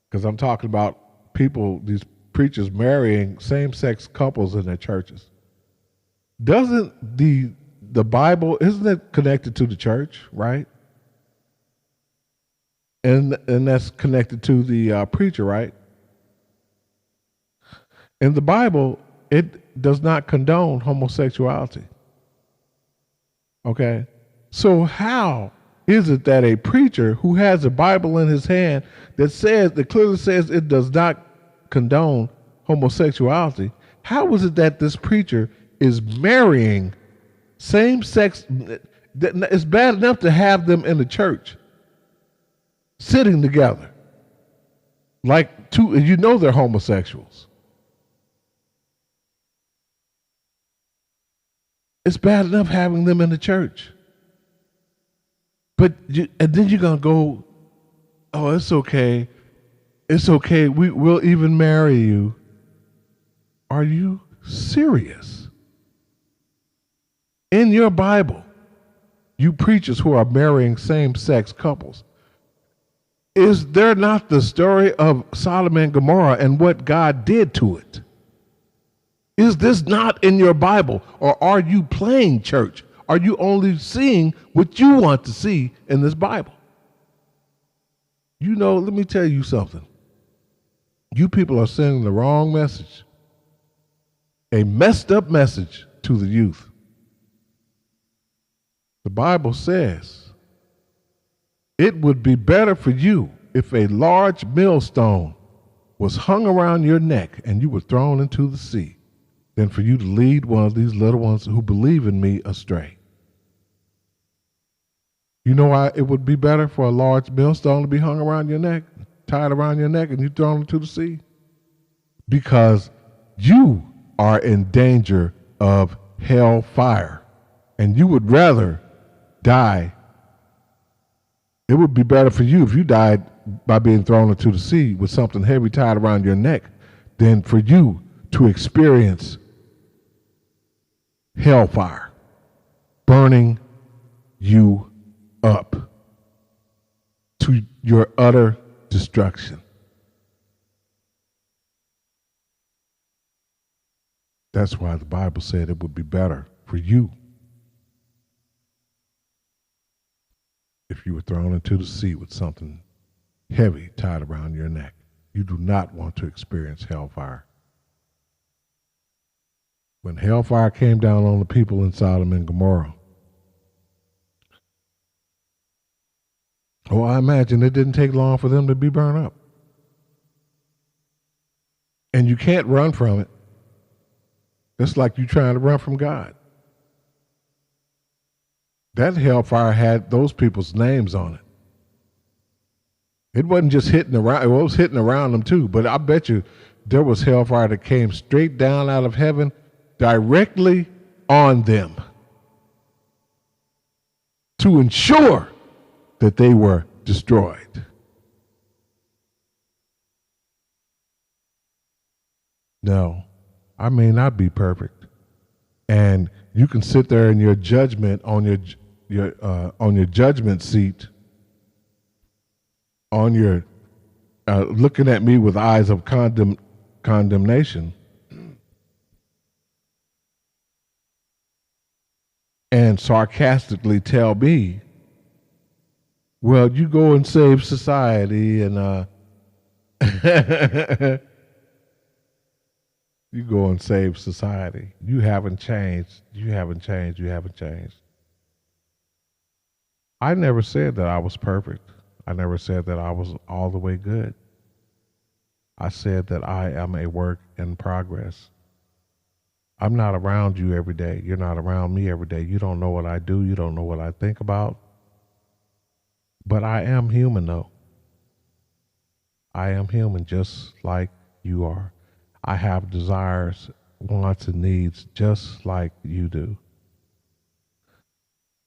because I'm talking about these preachers marrying same-sex couples in their churches. Doesn't the Bible, isn't it connected to the church, right? And that's connected to the preacher, right? In the Bible, it does not condone homosexuality. Okay? So how is it that a preacher who has a Bible in his hand that clearly says it does not condone homosexuality, how is it that this preacher is marrying same-sex? It's bad enough to have them in the church sitting together like two, they're homosexuals. It's bad enough having them in the church. And then you're going to go, oh, it's okay. It's okay. We'll even marry you. Are you serious? In your Bible, you preachers who are marrying same-sex couples, is there not the story of Sodom and Gomorrah and what God did to it? Is this not in your Bible? Or are you playing church? Are you only seeing what you want to see in this Bible? Let me tell you something. You people are sending the wrong message, a messed up message to the youth. The Bible says it would be better for you if a large millstone was hung around your neck and you were thrown into the sea than for you to lead one of these little ones who believe in me astray. You know why it would be better for a large millstone to be hung around your neck, tied around your neck, and you thrown into the sea? Because you are in danger of hell fire, and you would rather die. It would be better for you if you died by being thrown into the sea with something heavy tied around your neck than for you to experience hellfire burning you up to your utter destruction. That's why the Bible said it would be better for you if you were thrown into the sea with something heavy tied around your neck. You do not want to experience hellfire. When hellfire came down on the people in Sodom and Gomorrah, I imagine it didn't take long for them to be burned up. And you can't run from it. It's like you trying to run from God. That hellfire had those people's names on it. It wasn't just hitting around; it was hitting around them too. But I bet you there was hellfire that came straight down out of heaven, directly on them, to ensure that they were destroyed. No, I may not be perfect, and you can sit there in your judgment on your judgment seat, on your looking at me with eyes of condemnation, and sarcastically tell me, "Well, you go and save society," and you go and save society. You haven't changed. You haven't changed. You haven't changed. I never said that I was perfect. I never said that I was all the way good. I said that I am a work in progress. I'm not around you every day. You're not around me every day. You don't know what I do. You don't know what I think about. But I am human, though. I am human just like you are. I have desires, wants, and needs just like you do.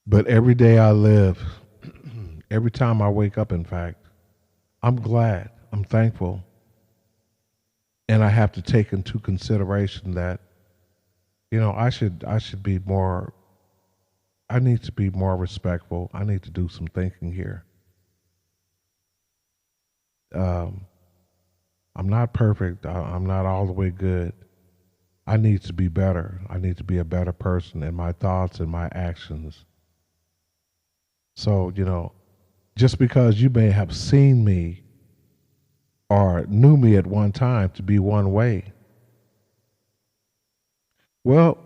But every day I live, every time I wake up, in fact, I'm glad, I'm thankful. And I have to take into consideration that, I should be more, I need to be more respectful. I need to do some thinking here. Um, I'm not perfect. I'm not all the way good. I need to be better. I need to be a better person in my thoughts and my actions. So, just because you may have seen me or knew me at one time to be one way, well,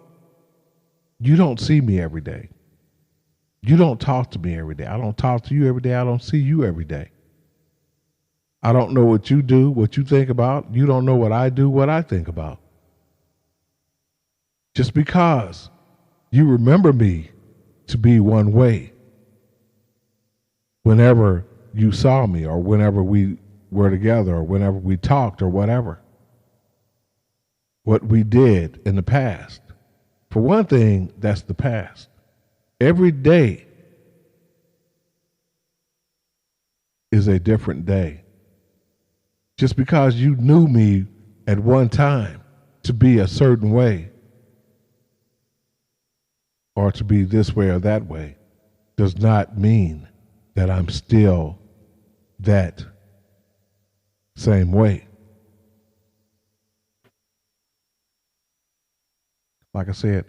you don't see me every day. You don't talk to me every day. I don't talk to you every day. I don't see you every day. I don't know what you do, what you think about. You don't know what I do, what I think about. Just because you remember me to be one way whenever you saw me or whenever we were together or whenever we talked or whatever. What we did in the past. For one thing, that's the past. Every day is a different day. Just because you knew me at one time to be a certain way or to be this way or that way does not mean that I'm still that same way. Like I said,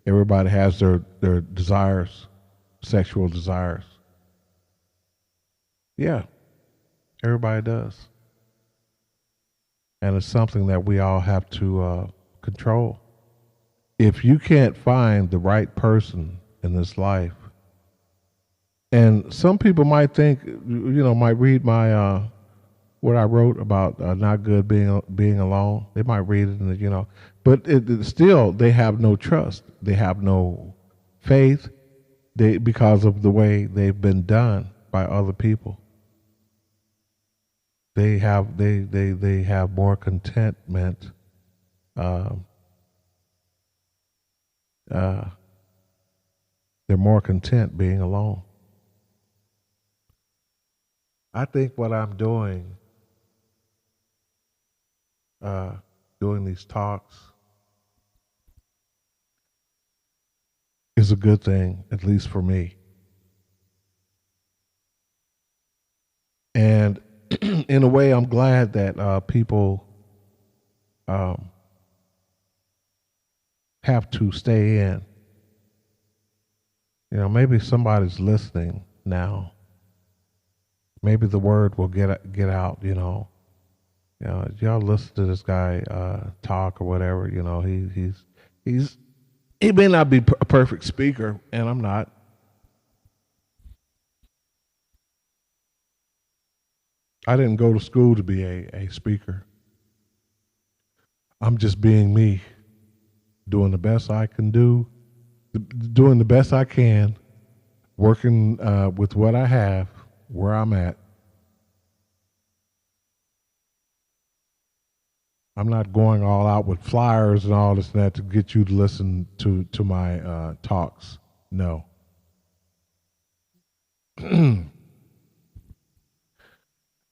everybody has their desires, sexual desires. Yeah, everybody does. And it's something that we all have to control. If you can't find the right person in this life, and some people might think, might read my what I wrote about not good being alone. They might read it, and but still they have no trust. They have no faith. Because of the way they've been done by other people. They have more contentment. They're more content being alone. I think what I'm doing these talks is a good thing, at least for me. And in a way, I'm glad that people have to stay in. Maybe somebody's listening now. Maybe the word will get out. Y'all listen to this guy talk or whatever. He may not be a perfect speaker, and I'm not. I didn't go to school to be a speaker. I'm just being me, doing the best I can do, doing the best I can, working with what I have, where I'm at, I'm not going all out with flyers and all this and that to get you to listen to my talks. No.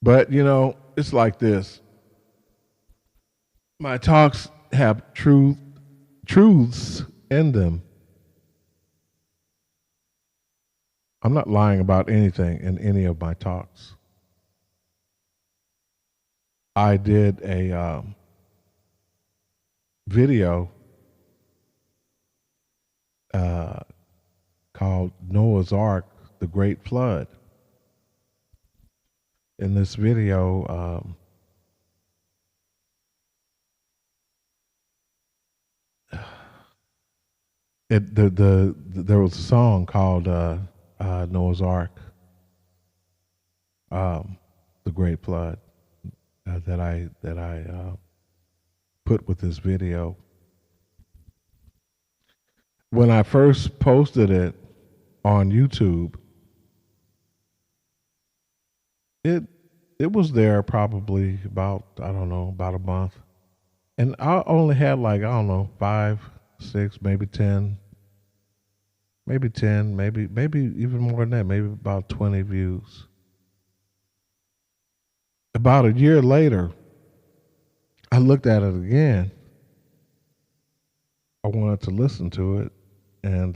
But it's like this. My talks have truths in them. I'm not lying about anything in any of my talks. I did a video called Noah's Ark, the Great Flood. In this video, there was a song called Noah's Ark, the Great Flood, that I put with this video. When I first posted it on YouTube, it was there probably about about a month, and I only had 5, 6, maybe 10, maybe even more than that, maybe about 20 views. About a year later, I looked at it again. I wanted to listen to it, and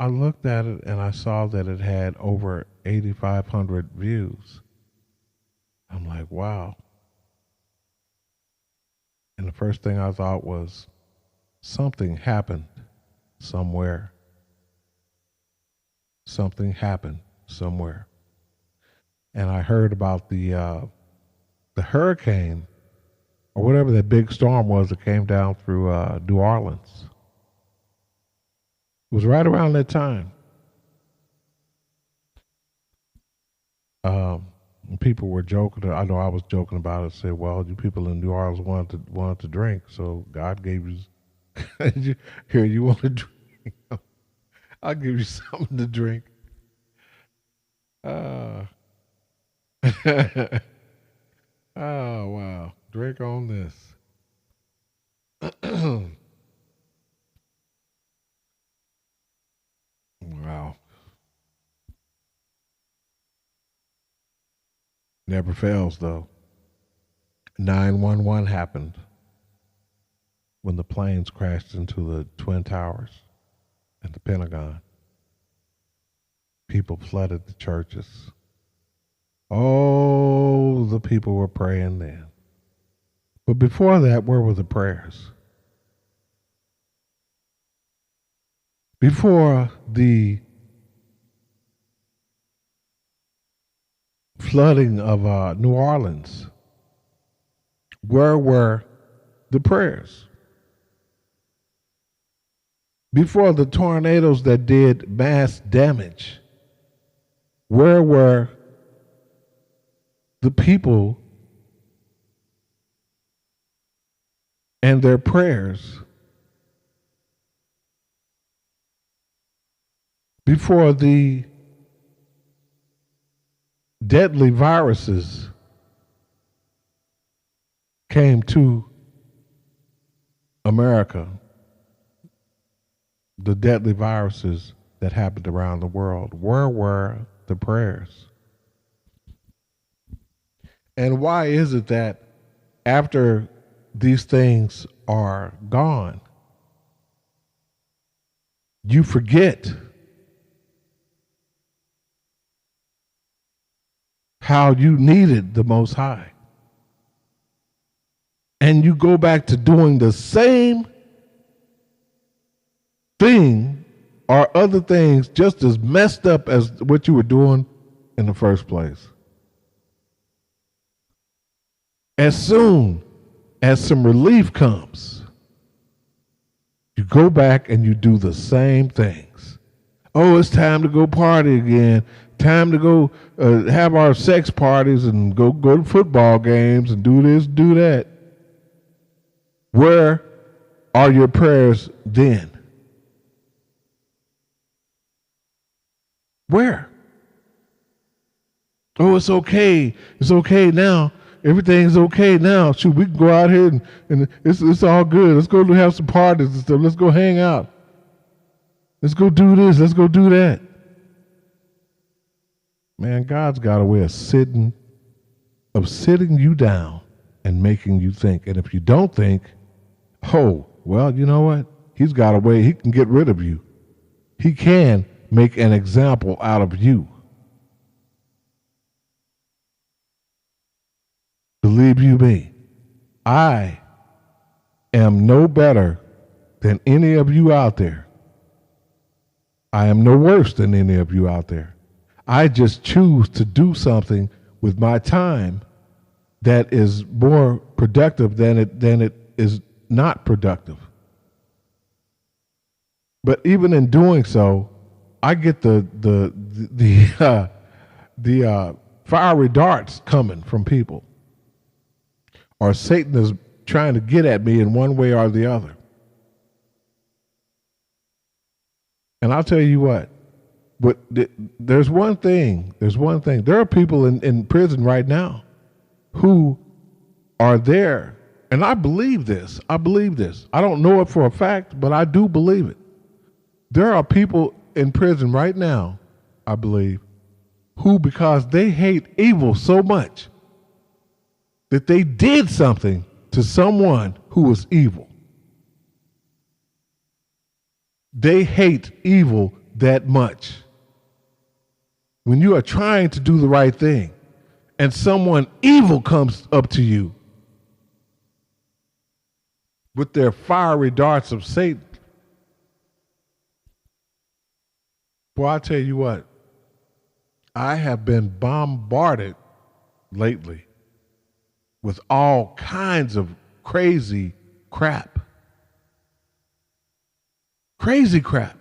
I looked at it and I saw that it had over 8,500 views. I'm like, wow. And the first thing I thought was, something happened somewhere. Something happened somewhere. And I heard about the hurricane or whatever that big storm was that came down through New Orleans. It was right around that time. People were joking. I know I was joking about it. Said, "Well, you people in New Orleans wanted to drink, so God gave you here. You want to drink? I'll give you something to drink." Oh wow! Drink on this. Wow. Never fails, though. 911 happened when the planes crashed into the Twin Towers and the Pentagon. People flooded the churches. Oh, the people were praying then. But before that, where were the prayers? Before the flooding of New Orleans, where were the prayers? Before the tornadoes that did mass damage, where were the people and their prayers? Before the deadly viruses came to America, the deadly viruses that happened around the world, where were the prayers? And why is it that after these things are gone, you forget how you needed the Most High? And you go back to doing the same thing or other things just as messed up as what you were doing in the first place. As soon as some relief comes, you go back and you do the same things. Oh, it's time to go party again. Time to go have our sex parties and go to football games and do this, do that. Where are your prayers then? Where? Oh, it's okay. It's okay now. everything's okay now. Shoot, we can go out here and it's all good. Let's go have some parties and stuff. Let's go hang out. Let's go do this. Let's go do that. Man, God's got a way of sitting you down and making you think. And if you don't think, oh, well, you know what? He's got a way. He can get rid of you. He can make an example out of you. Believe you me, I am no better than any of you out there. I am no worse than any of you out there. I just choose to do something with my time that is more productive than it is not productive. But even in doing so, I get the fiery darts coming from people, or Satan is trying to get at me in one way or the other. And I'll tell you what, but there's one thing. There are people in prison right now who are there, and I believe this. I don't know it for a fact, but I do believe it. There are people in prison right now, I believe, who, because they hate evil so much that they did something to someone who was evil. They hate evil that much. When you are trying to do the right thing and someone evil comes up to you with their fiery darts of Satan, boy, I tell you what, I have been bombarded lately with all kinds of crazy crap. Crazy crap.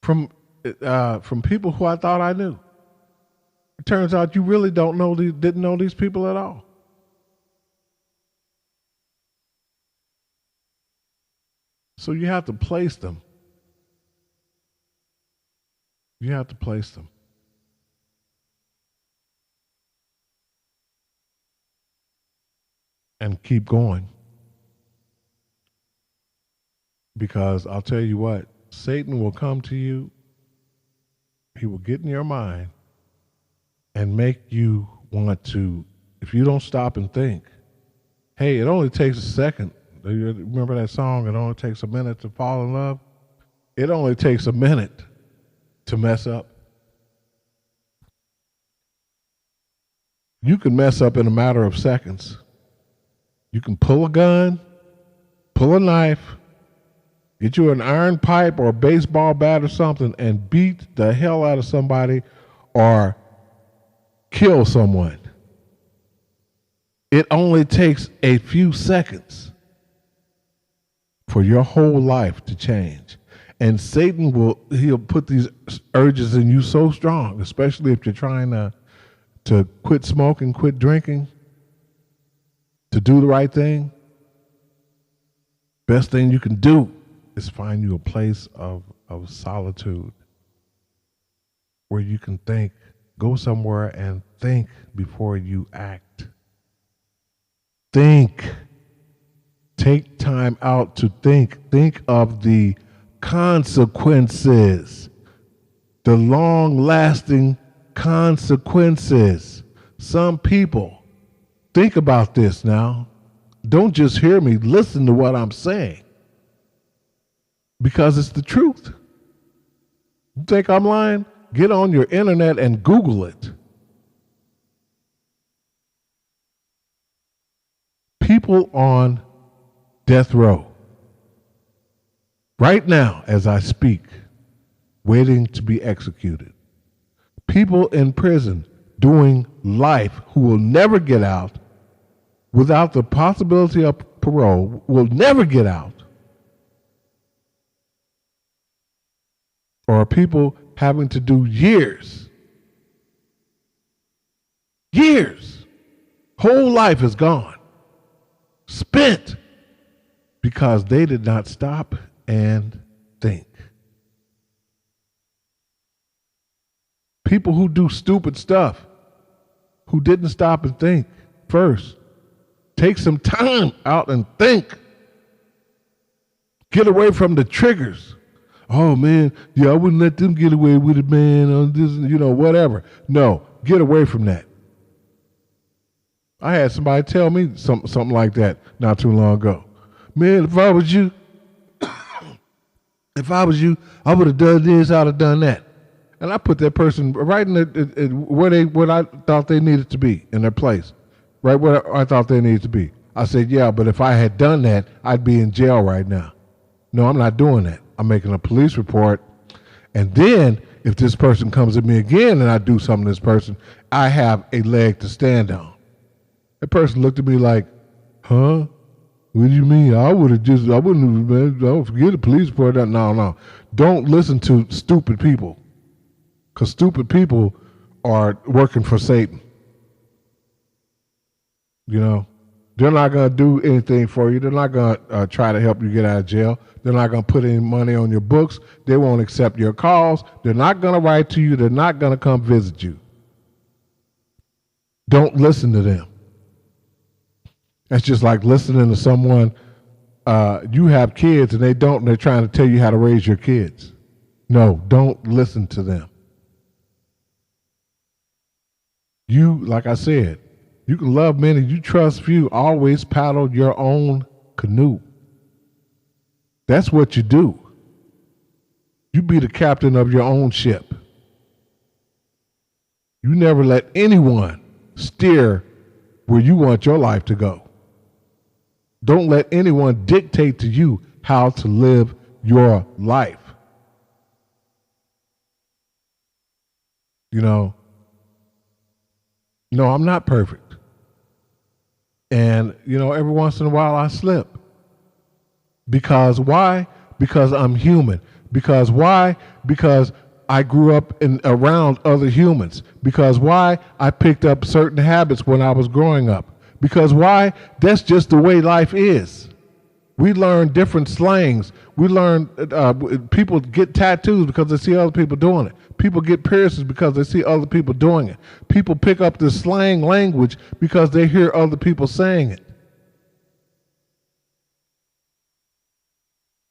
From people who I thought I knew. It turns out you really didn't know these people at all. So you have to place them. You have to place them. And keep going. Because I'll tell you what, Satan will come to you, he will get in your mind and make you want to, if you don't stop and think, hey, it only takes a second. Remember that song, it only takes a minute to fall in love? It only takes a minute to mess up. You can mess up in a matter of seconds. You can pull a gun, pull a knife, get you an iron pipe or a baseball bat or something and beat the hell out of somebody or kill someone. It only takes a few seconds for your whole life to change. And Satan he'll put these urges in you so strong, especially if you're trying to quit smoking, quit drinking, to do the right thing. Best thing you can do is find you a place of solitude where you can think. Go somewhere and think before you act. Think. Take time out to think. Think of the consequences, the long-lasting consequences. Some people, think about this now. Don't just hear me, listen to what I'm saying. Because it's the truth. You think I'm lying? Get on your internet and Google it. People on death row, right now as I speak, waiting to be executed. People in prison doing life who will never get out, without the possibility of parole, will never get out. Or people having to do years, whole life is gone, spent, because they did not stop and think. People who do stupid stuff, who didn't stop and think first. Take some time out and think. Get away from the triggers. Oh man, yeah, I wouldn't let them get away with it, man. On this, whatever. No, get away from that. I had somebody tell me something like that not too long ago. Man, if I was you, I would have done this, I'd have done that. And I put that person right in where I thought they needed to be, in their place, right where I thought they needed to be. I said, yeah, but if I had done that, I'd be in jail right now. No, I'm not doing that. I'm making a police report. And then if this person comes at me again and I do something to this person, I have a leg to stand on. That person looked at me like, huh? What do you mean? I wouldn't have, man, don't forget the police report. No. Don't listen to stupid people. Because stupid people are working for Satan. They're not going to do anything for you. They're not going to try to help you get out of jail. They're not going to put any money on your books. They won't accept your calls. They're not going to write to you. They're not going to come visit you. Don't listen to them. That's just like listening to someone, you have kids and they don't, and they're trying to tell you how to raise your kids. No, don't listen to them. You, like I said, you can love many, you trust few, always paddle your own canoe. That's what you do. You be the captain of your own ship. You never let anyone steer where you want your life to go. Don't let anyone dictate to you how to live your life. No, I'm not perfect. And, every once in a while I slip. Because why? Because I'm human. Because why? Because I grew up around other humans. Because why? I picked up certain habits when I was growing up. Because why? That's just the way life is. We learn different slangs. We learn, people get tattoos because they see other people doing it. People get piercings because they see other people doing it. People pick up the slang language because they hear other people saying it.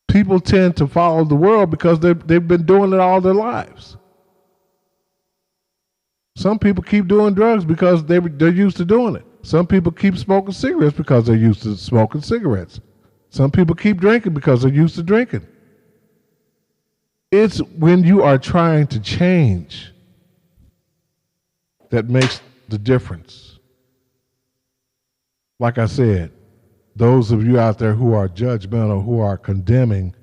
People tend to follow the world because they've been doing it all their lives. Some people keep doing drugs because they're used to doing it. Some people keep smoking cigarettes because they're used to smoking cigarettes. Some people keep drinking because they're used to drinking. It's when you are trying to change that makes the difference. Like I said, those of you out there who are judgmental, who are condemning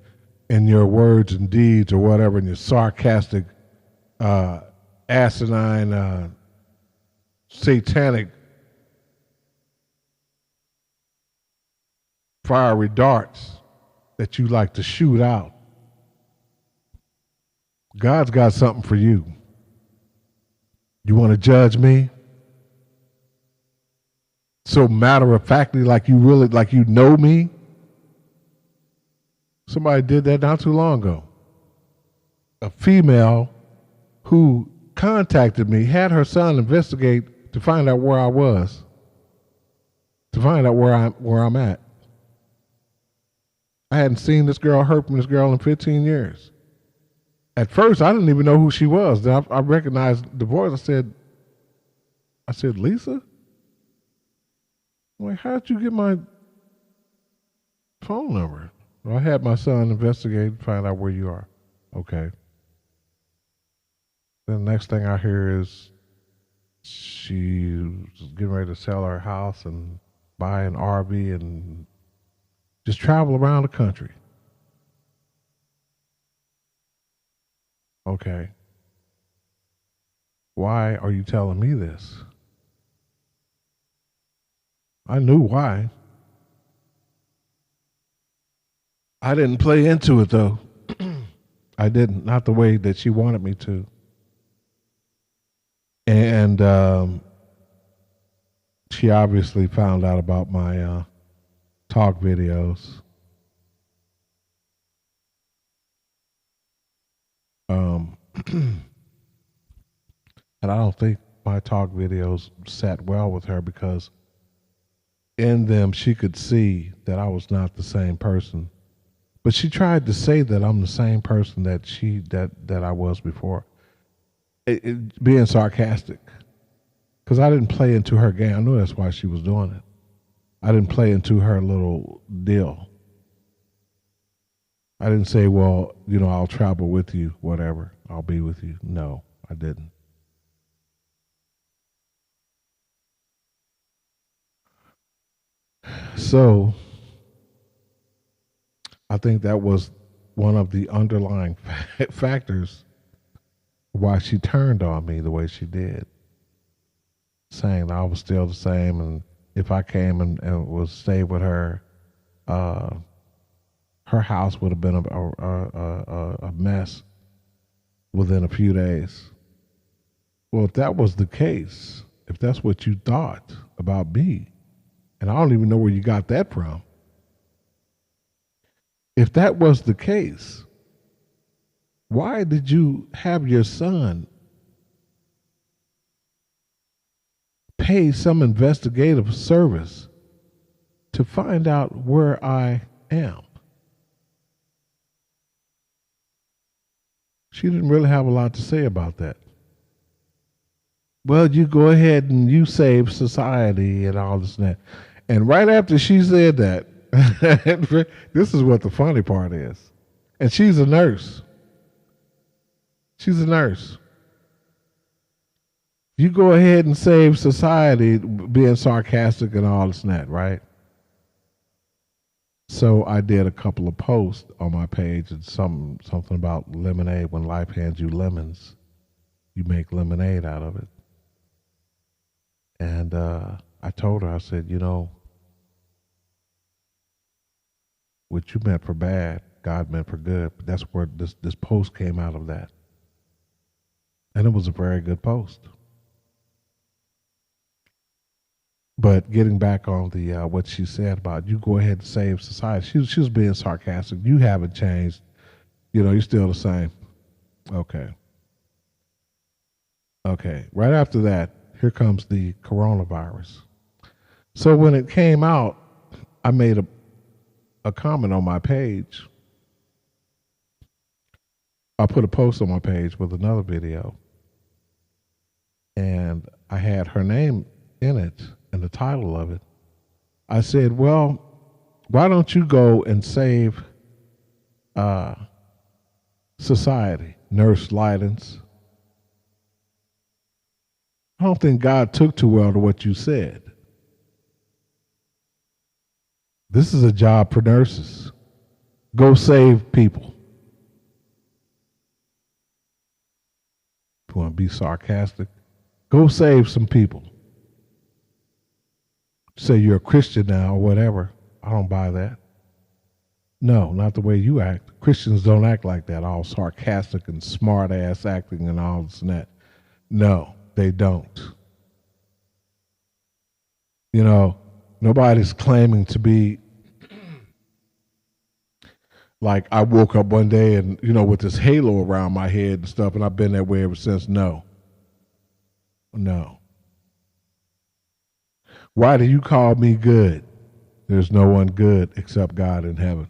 in your words and deeds or whatever, in your sarcastic, asinine, satanic, fiery darts that you like to shoot out, God's got something for you. You want to judge me? So matter-of-factly, like you know me? Somebody did that not too long ago. A female who contacted me, had her son investigate to find out where I was, to find out where I'm at. I hadn't seen this girl, heard from this girl in 15 years. At first, I didn't even know who she was. Then I recognized the voice. I said, Lisa? I'm like, how'd you get my phone number? Well, I had my son investigate, find out where you are. Okay. Then the next thing I hear is she was getting ready to sell her house and buy an RV and just travel around the country. Okay. Why are you telling me this? I knew why. I didn't play into it though. I didn't, not the way that she wanted me to. And she obviously found out about my talk videos. And I don't think my talk videos sat well with her because in them she could see that I was not the same person. But she tried to say that I'm the same person that I was before, being sarcastic. Because I didn't play into her game. I know that's why she was doing it. I didn't play into her little deal. I didn't say, well, I'll travel with you, whatever. I'll be with you. No, I didn't. So I think that was one of the underlying factors why she turned on me the way she did, saying I was still the same, and if I came and was stay with her, uh, her house would have been a mess within a few days. Well, if that was the case, if that's what you thought about me, and I don't even know where you got that from, if that was the case, why did you have your son pay some investigative service to find out where I am? She didn't really have a lot to say about that. Well, you go ahead and you save society and all this and that. And right after she said that, this is what the funny part is. And she's a nurse. She's a nurse. You go ahead and save society being sarcastic and all this and that, right? So I did a couple of posts on my page and something about lemonade. When life hands you lemons, you make lemonade out of it. And I told her, I said, what you meant for bad, God meant for good. But that's where this post came out of that. And it was a very good post. But getting back on the what she said about you go ahead and save society, she was being sarcastic. You haven't changed. You're still the same. Okay. Okay. Right after that, here comes the coronavirus. So when it came out, I made a comment on my page. I put a post on my page with another video, and I had her name in it and the title of it. I said, well, why don't you go and save society, Nurse Lydens? I don't think God took too well to what you said. This is a job for nurses. Go save people. If you want to be sarcastic, go save some people. Say you're a Christian now or whatever. I don't buy that. No, not the way you act. Christians don't act like that, all sarcastic and smart ass acting and all this and that. No, they don't. Nobody's claiming to be like I woke up one day and, with this halo around my head and stuff, and I've been that way ever since. No. No. Why do you call me good? There's no one good except God in heaven.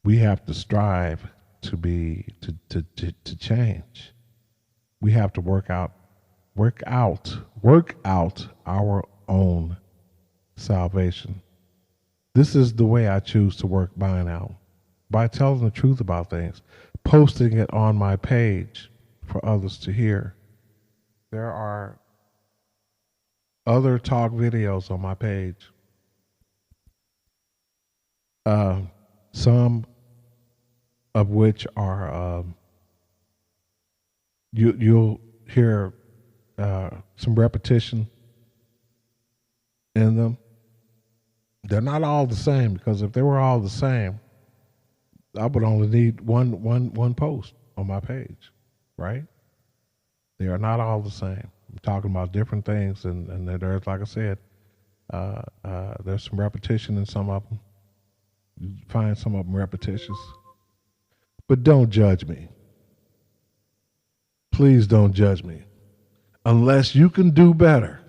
We have to strive to change. We have to work out our own salvation. This is the way I choose to work mine out, by telling the truth about things, posting it on my page for others to hear. There are other talk videos on my page. Some of which are you'll hear some repetition in them. They're not all the same, because if they were all the same, I would only need one post on my page, right? They are not all the same. I'm talking about different things, and there's, like I said, there's some repetition in some of them. You find some of them repetitious. But don't judge me. Please don't judge me. Unless you can do better,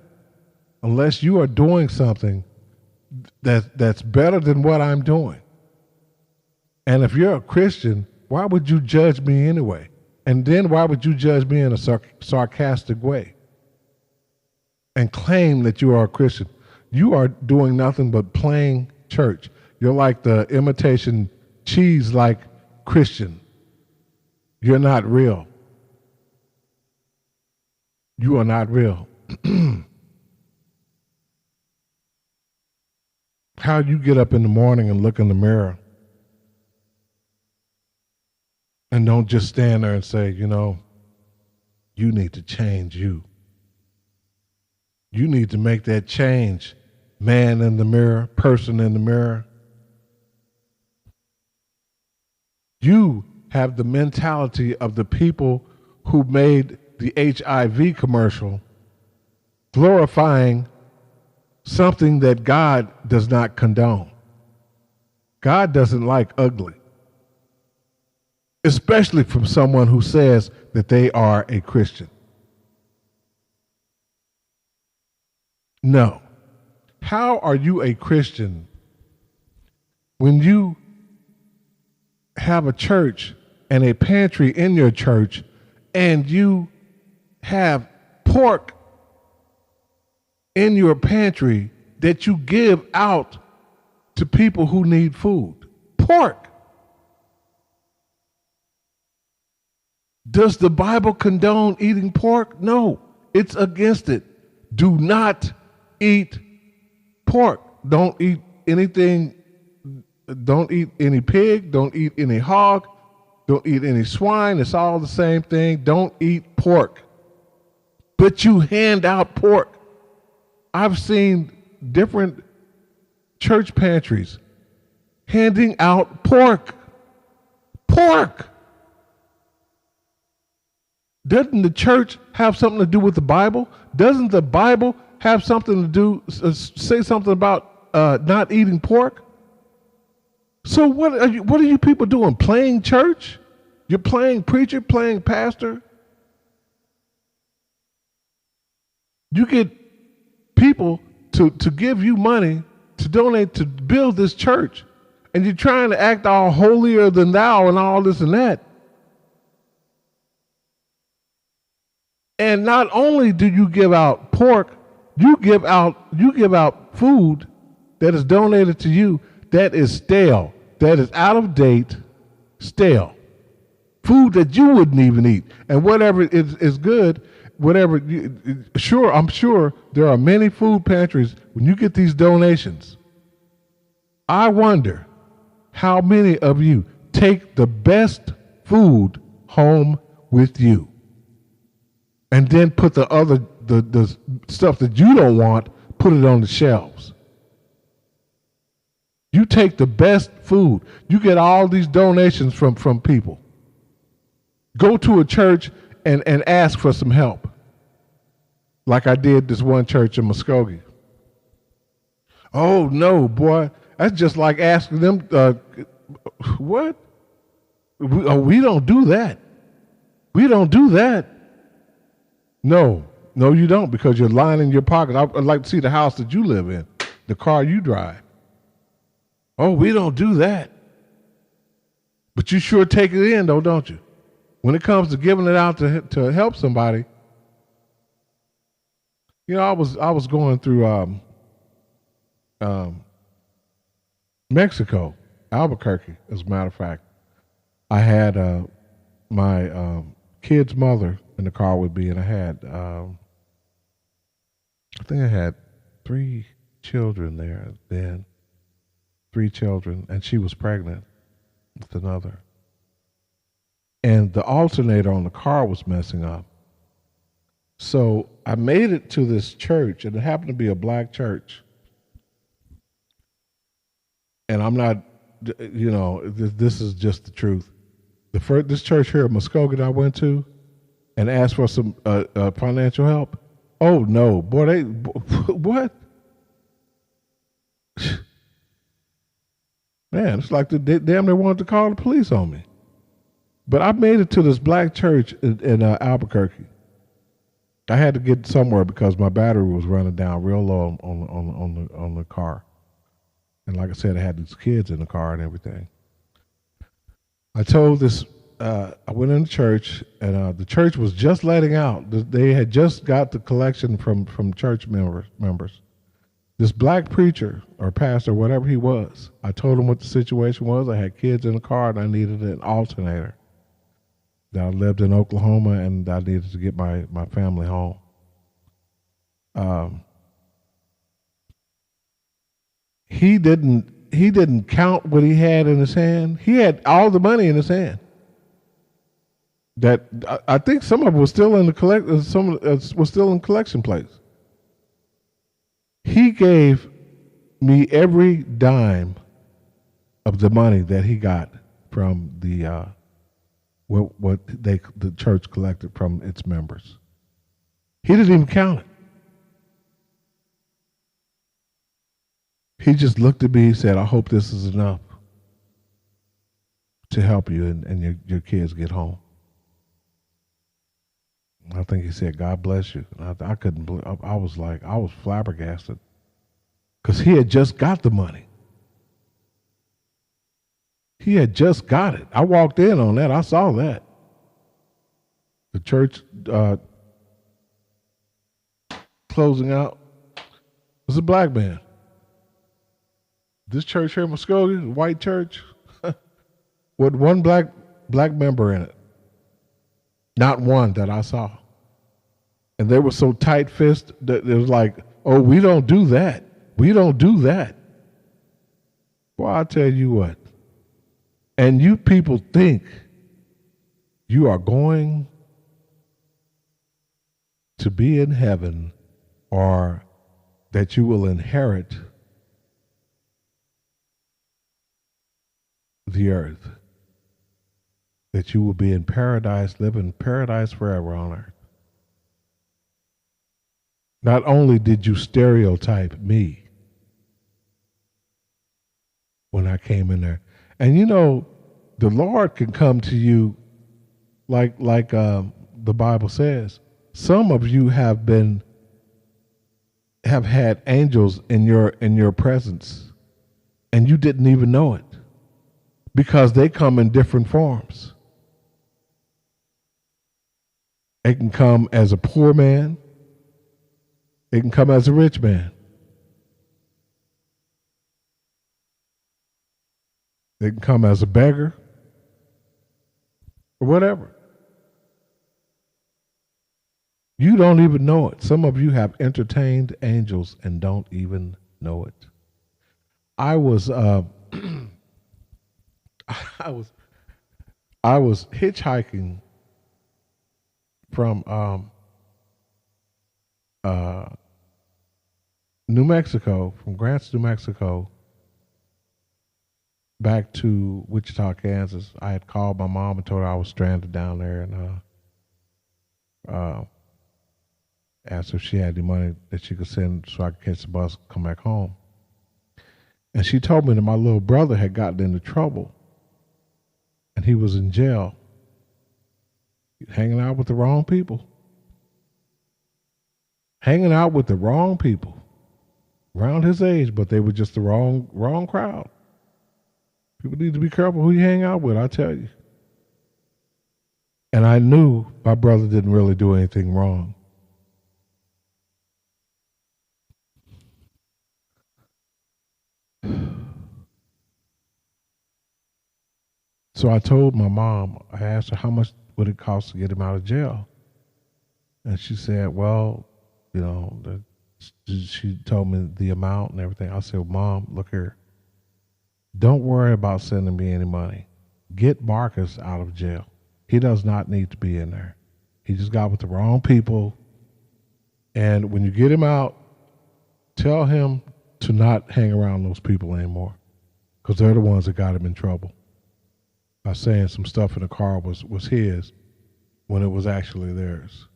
unless you are doing something that's better than what I'm doing. And if you're a Christian, why would you judge me anyway? And then why would you judge me in a sarcastic way and claim that you are a Christian? You are doing nothing but playing church. You're like the imitation cheese-like Christian. You're not real. You are not real. How you get up in the morning and look in the mirror and don't just stand there and say, you need to change you. You need to make that change, man in the mirror, person in the mirror. You have the mentality of the people who made the HIV commercial, glorifying something that God does not condone. God doesn't like ugly, especially from someone who says that they are a Christian. No. How are you a Christian when you have a church and a pantry in your church and you have pork in your pantry that you give out to people who need food? Pork. Does the Bible condone eating pork? No, it's against it. Do not eat pork. Don't eat anything. Don't eat any pig. Don't eat any hog. Don't eat any swine. It's all the same thing. Don't eat pork. But you hand out pork. I've seen different church pantries handing out pork. Pork. Doesn't the church have something to do with the Bible? Doesn't the Bible have something to do, say something about not eating pork? So what are you people doing? Playing church? You're playing preacher, playing pastor? You get people to give you money to donate to build this church, and you're trying to act all holier than thou and all this and that. And not only do you give out pork, you give out food that is donated to you that is stale, that is out of date, stale. Food that you wouldn't even eat. And whatever is good, I'm sure there are many food pantries when you get these donations. I wonder how many of you take the best food home with you and then put the other the stuff that you don't want, put it on the shelves. You take the best food. You get all these donations from people. Go to a church and ask for some help. Like I did this one church in Muskogee. Oh no, boy. That's just like asking them, what? We don't do that. We don't do that. No, you don't, because you're lining your pocket. I'd like to see the house that you live in, the car you drive. Oh, we don't do that. But you sure take it in, though, don't you? When it comes to giving it out to help somebody. I was going through Mexico, Albuquerque, as a matter of fact. I had my kid's mother in the car with me, and I had, I think I had 3 children there then. 3 children, and she was pregnant with another. And the alternator on the car was messing up. So I made it to this church, and it happened to be a black church. And I'm not, this is just the truth. This church here in Muskogee that I went to and asked for some financial help. Oh no, boy, what? Man, it's like they damn near wanted to call the police on me. But I made it to this black church in Albuquerque. I had to get somewhere because my battery was running down real low on the car, and like I said, I had these kids in the car and everything. I told this. I went in the church, and the church was just letting out. They had just got the collection from church members. This black preacher or pastor, whatever he was, I told him what the situation was. I had kids in the car, and I needed an alternator. That I lived in Oklahoma, and I needed to get my family home. He didn't count what he had in his hand. He had all the money in his hand. That I think some of it was still in the was still in collection plates. He gave me every dime of the money that he got from the the church collected from its members. He didn't even count it. He just looked at me and said, "I hope this is enough to help you and your kids get home." I think he said, "God bless you." And I couldn't believe. I was flabbergasted because he had just got the money. He had just got it. I walked in on that. I saw that. The church closing out was a black man. This church here in Muskogee, white church, with one black member in it. Not one that I saw. And they were so tight-fisted that it was like, "Oh, we don't do that. We don't do that." Well, I'll tell you what. And you people think you are going to be in heaven or that you will inherit the earth, that you will be in paradise, live in paradise forever on earth. Not only did you stereotype me when I came in there, and you know, the Lord can come to you like the Bible says. Some of you have had angels in your presence, and you didn't even know it, because they come in different forms. It can come as a poor man. It can come as a rich man. It can come as a beggar or whatever. You don't even know it. Some of you have entertained angels and don't even know it. I was I was hitchhiking from New Mexico, from Grants, New Mexico, back to Wichita, Kansas. I had called my mom and told her I was stranded down there, and asked if she had any money that she could send so I could catch the bus, come back home. And she told me that my little brother had gotten into trouble, and he was in jail, hanging out with the wrong people. Hanging out with the wrong people around his age, but they were just the wrong crowd. People need to be careful who you hang out with, I tell you. And I knew my brother didn't really do anything wrong. So I told my mom, I asked her how much would it cost to get him out of jail. And she said, well, you know, she told me the amount and everything. I said, well, Mom, look here. Don't worry about sending me any money. Get Marcus out of jail. He does not need to be in there. He just got with the wrong people. And when you get him out, tell him to not hang around those people anymore, because they're the ones that got him in trouble by saying some stuff in the car was his when it was actually theirs.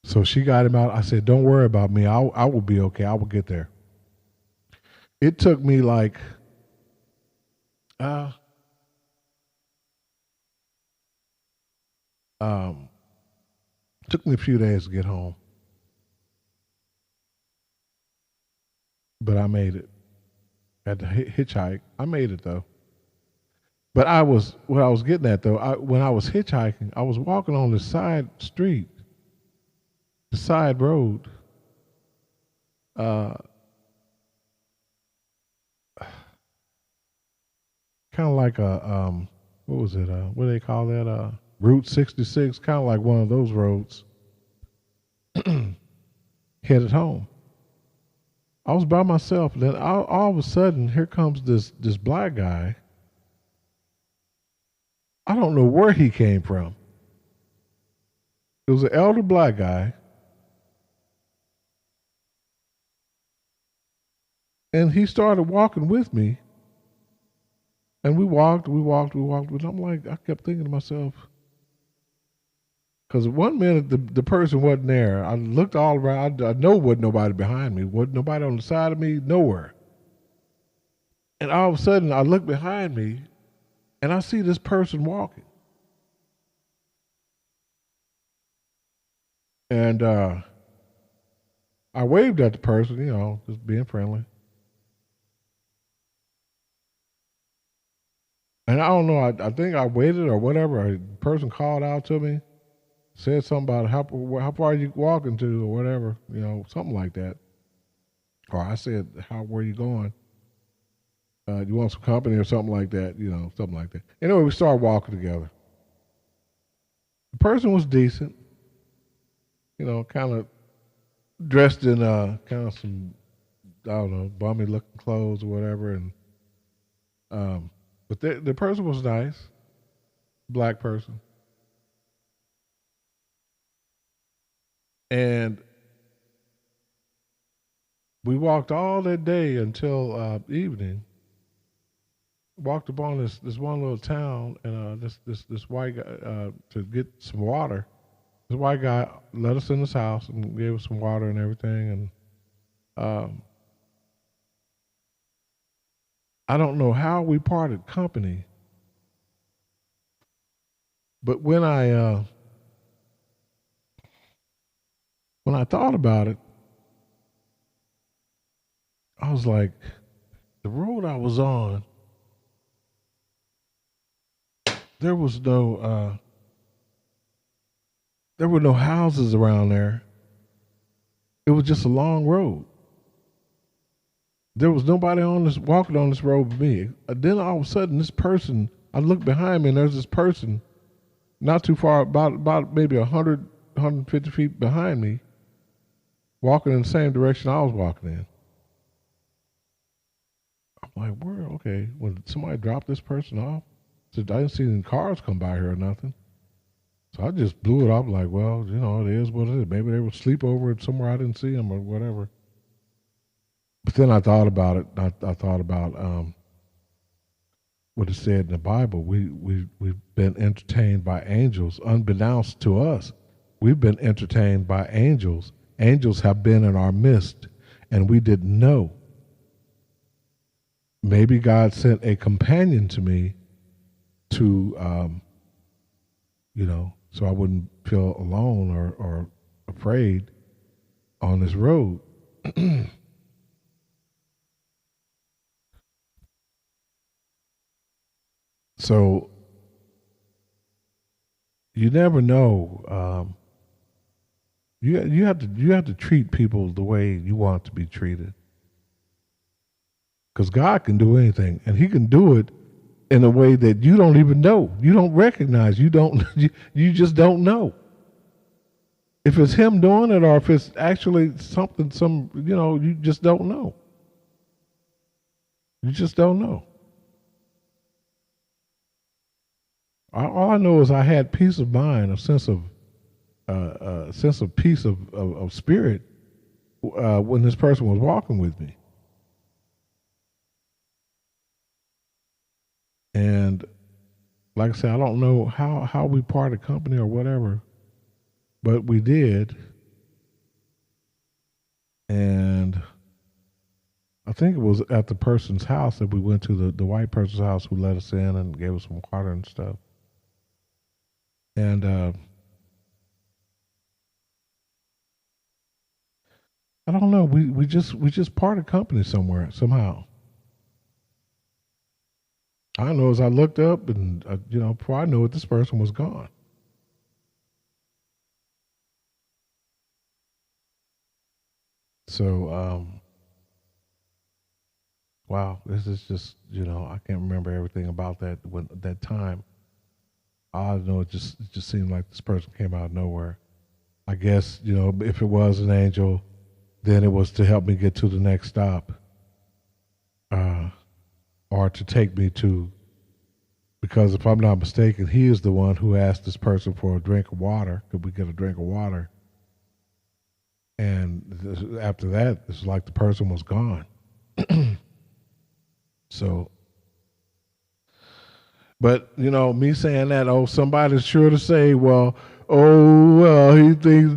So she got him out. I said, don't worry about me. I will be okay. I will get there. It took me like Um, took me a few days to get home, but I made it. Had to hitchhike. I made it though. But what I was getting at though. When I was hitchhiking, I was walking on the side street, the side road. Uh, kind of like a what was it? What do they call that? Route 66. Kind of like one of those roads. Headed home. I was by myself. Then all of a sudden, here comes this black guy. I don't know where he came from. It was an elder black guy, and he started walking with me. And we walked, we walked, we walked. And I'm like, I kept thinking to myself, because one minute the person wasn't there. I looked all around. I know wasn't nobody behind me. Wasn't nobody on the side of me. Nowhere. And all of a sudden, I look behind me, and I see this person walking. And I waved at the person, just being friendly. And I don't know. I think I waited or whatever. A person called out to me, said something about how far are you walking to or whatever, something like that. Or I said, where are you going? You want some company or something like that, something like that. Anyway, we started walking together. The person was decent, kind of dressed in kind of some, I don't know, bummy looking clothes or whatever. And but the person was nice, black person. And we walked all that day until evening. Walked upon this one little town, and this white guy to get some water. This white guy let us in his house and gave us some water and everything. And I don't know how we parted company, but when I thought about it, I was like, the road I was on, there was there were no houses around there. It was just a long road. There was nobody walking on this road with me. Then all of a sudden, this person, I looked behind me, and there's this person not too far, about maybe 100, 150 feet behind me, walking in the same direction I was walking in. I'm like, where? Okay, well, somebody dropped this person off? So I didn't see any cars come by here or nothing. So I just blew it off like, well, it is what it is. Maybe they were sleep over somewhere I didn't see them or whatever. But then I thought about it. I thought about what it said in the Bible. We've been entertained by angels, unbeknownst to us. We've been entertained by angels. Angels have been in our midst, and we didn't know. Maybe God sent a companion to me to, so I wouldn't feel alone or afraid on this road. So you never know. You have to treat people the way you want to be treated, because God can do anything, and He can do it in a way that you don't even know. You don't recognize. You don't. You just don't know if it's Him doing it or if it's actually something. You just don't know. You just don't know. All I know is I had peace of mind, a sense of peace of spirit when this person was walking with me. And like I said, I don't know how we parted company or whatever, but we did. And I think it was at the person's house that we went to, the white person's house who let us in and gave us some water and stuff. And I don't know. We just parted company somewhere somehow. I know as I looked up and before I knew it, this person was gone. So wow, this is just I can't remember everything about that time. I know it just seemed like this person came out of nowhere. I guess if it was an angel, then it was to help me get to the next stop, uh, or to take me to. Because if I'm not mistaken, he is the one who asked this person for a drink of water. Could we get a drink of water? And after that, it's like the person was gone. So, but me saying that, oh, somebody's sure to say, well, oh, well, he thinks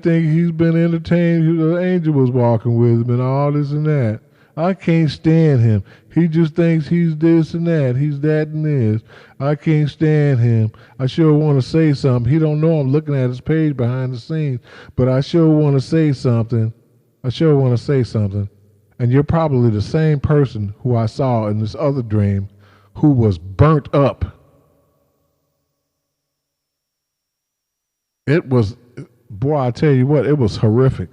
he's been entertained. The angel was walking with him and all this and that. I can't stand him. He just thinks he's this and that. He's that and this. I can't stand him. I sure want to say something. He don't know I'm looking at his page behind the scenes, but I sure want to say something. I sure want to say something. And you're probably the same person who I saw in this other dream who was burnt up. It was, boy, I tell you what, it was horrific.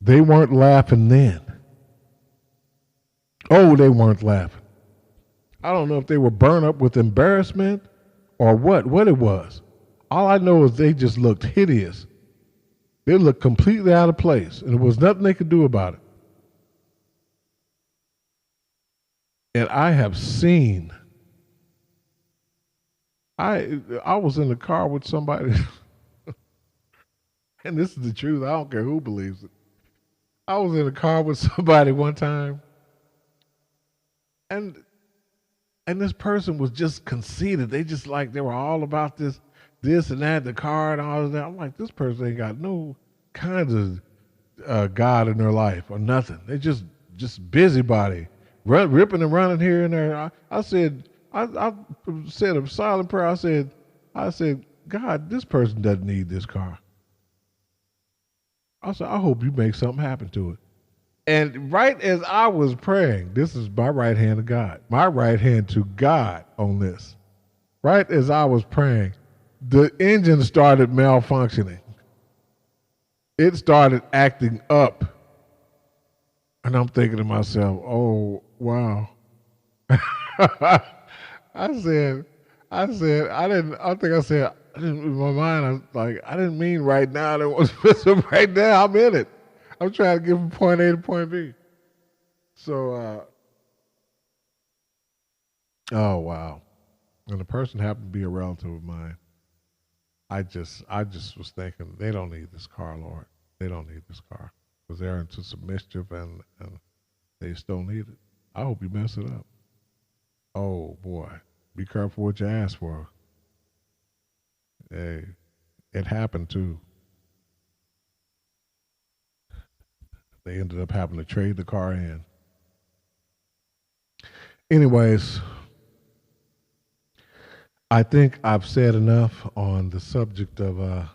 They weren't laughing then. Oh, they weren't laughing. I don't know if they were burned up with embarrassment or what it was. All I know is they just looked hideous. They looked completely out of place, and there was nothing they could do about it. And I have seen. I was in the car with somebody, and this is the truth. I don't care who believes it. I was in a car with somebody one time, and this person was just conceited. They just like they were all about this and that, the car and all of that. I'm like, this person ain't got no kinds of God in their life or nothing. They just busybody, ripping and running here and there. I said, I said a silent prayer. I said, God, this person doesn't need this car. I said, I hope you make something happen to it. And right as I was praying, this is my right hand to God, my right hand to God on this. Right as I was praying, the engine started malfunctioning. It started acting up. And I'm thinking to myself, oh, wow. I said, I think I said, in my mind, I was like, I didn't mean right now. That was right now. I'm in it. I'm trying to get from point A to point B. So, oh wow. And the person happened to be a relative of mine. I just was thinking they don't need this car, Lord. They don't need this car because they're into some mischief and they just don't need it. I hope you mess it up. Oh boy, be careful what you ask for. Hey, it happened too. They ended up having to trade the car in. Anyways, I think I've said enough on the subject of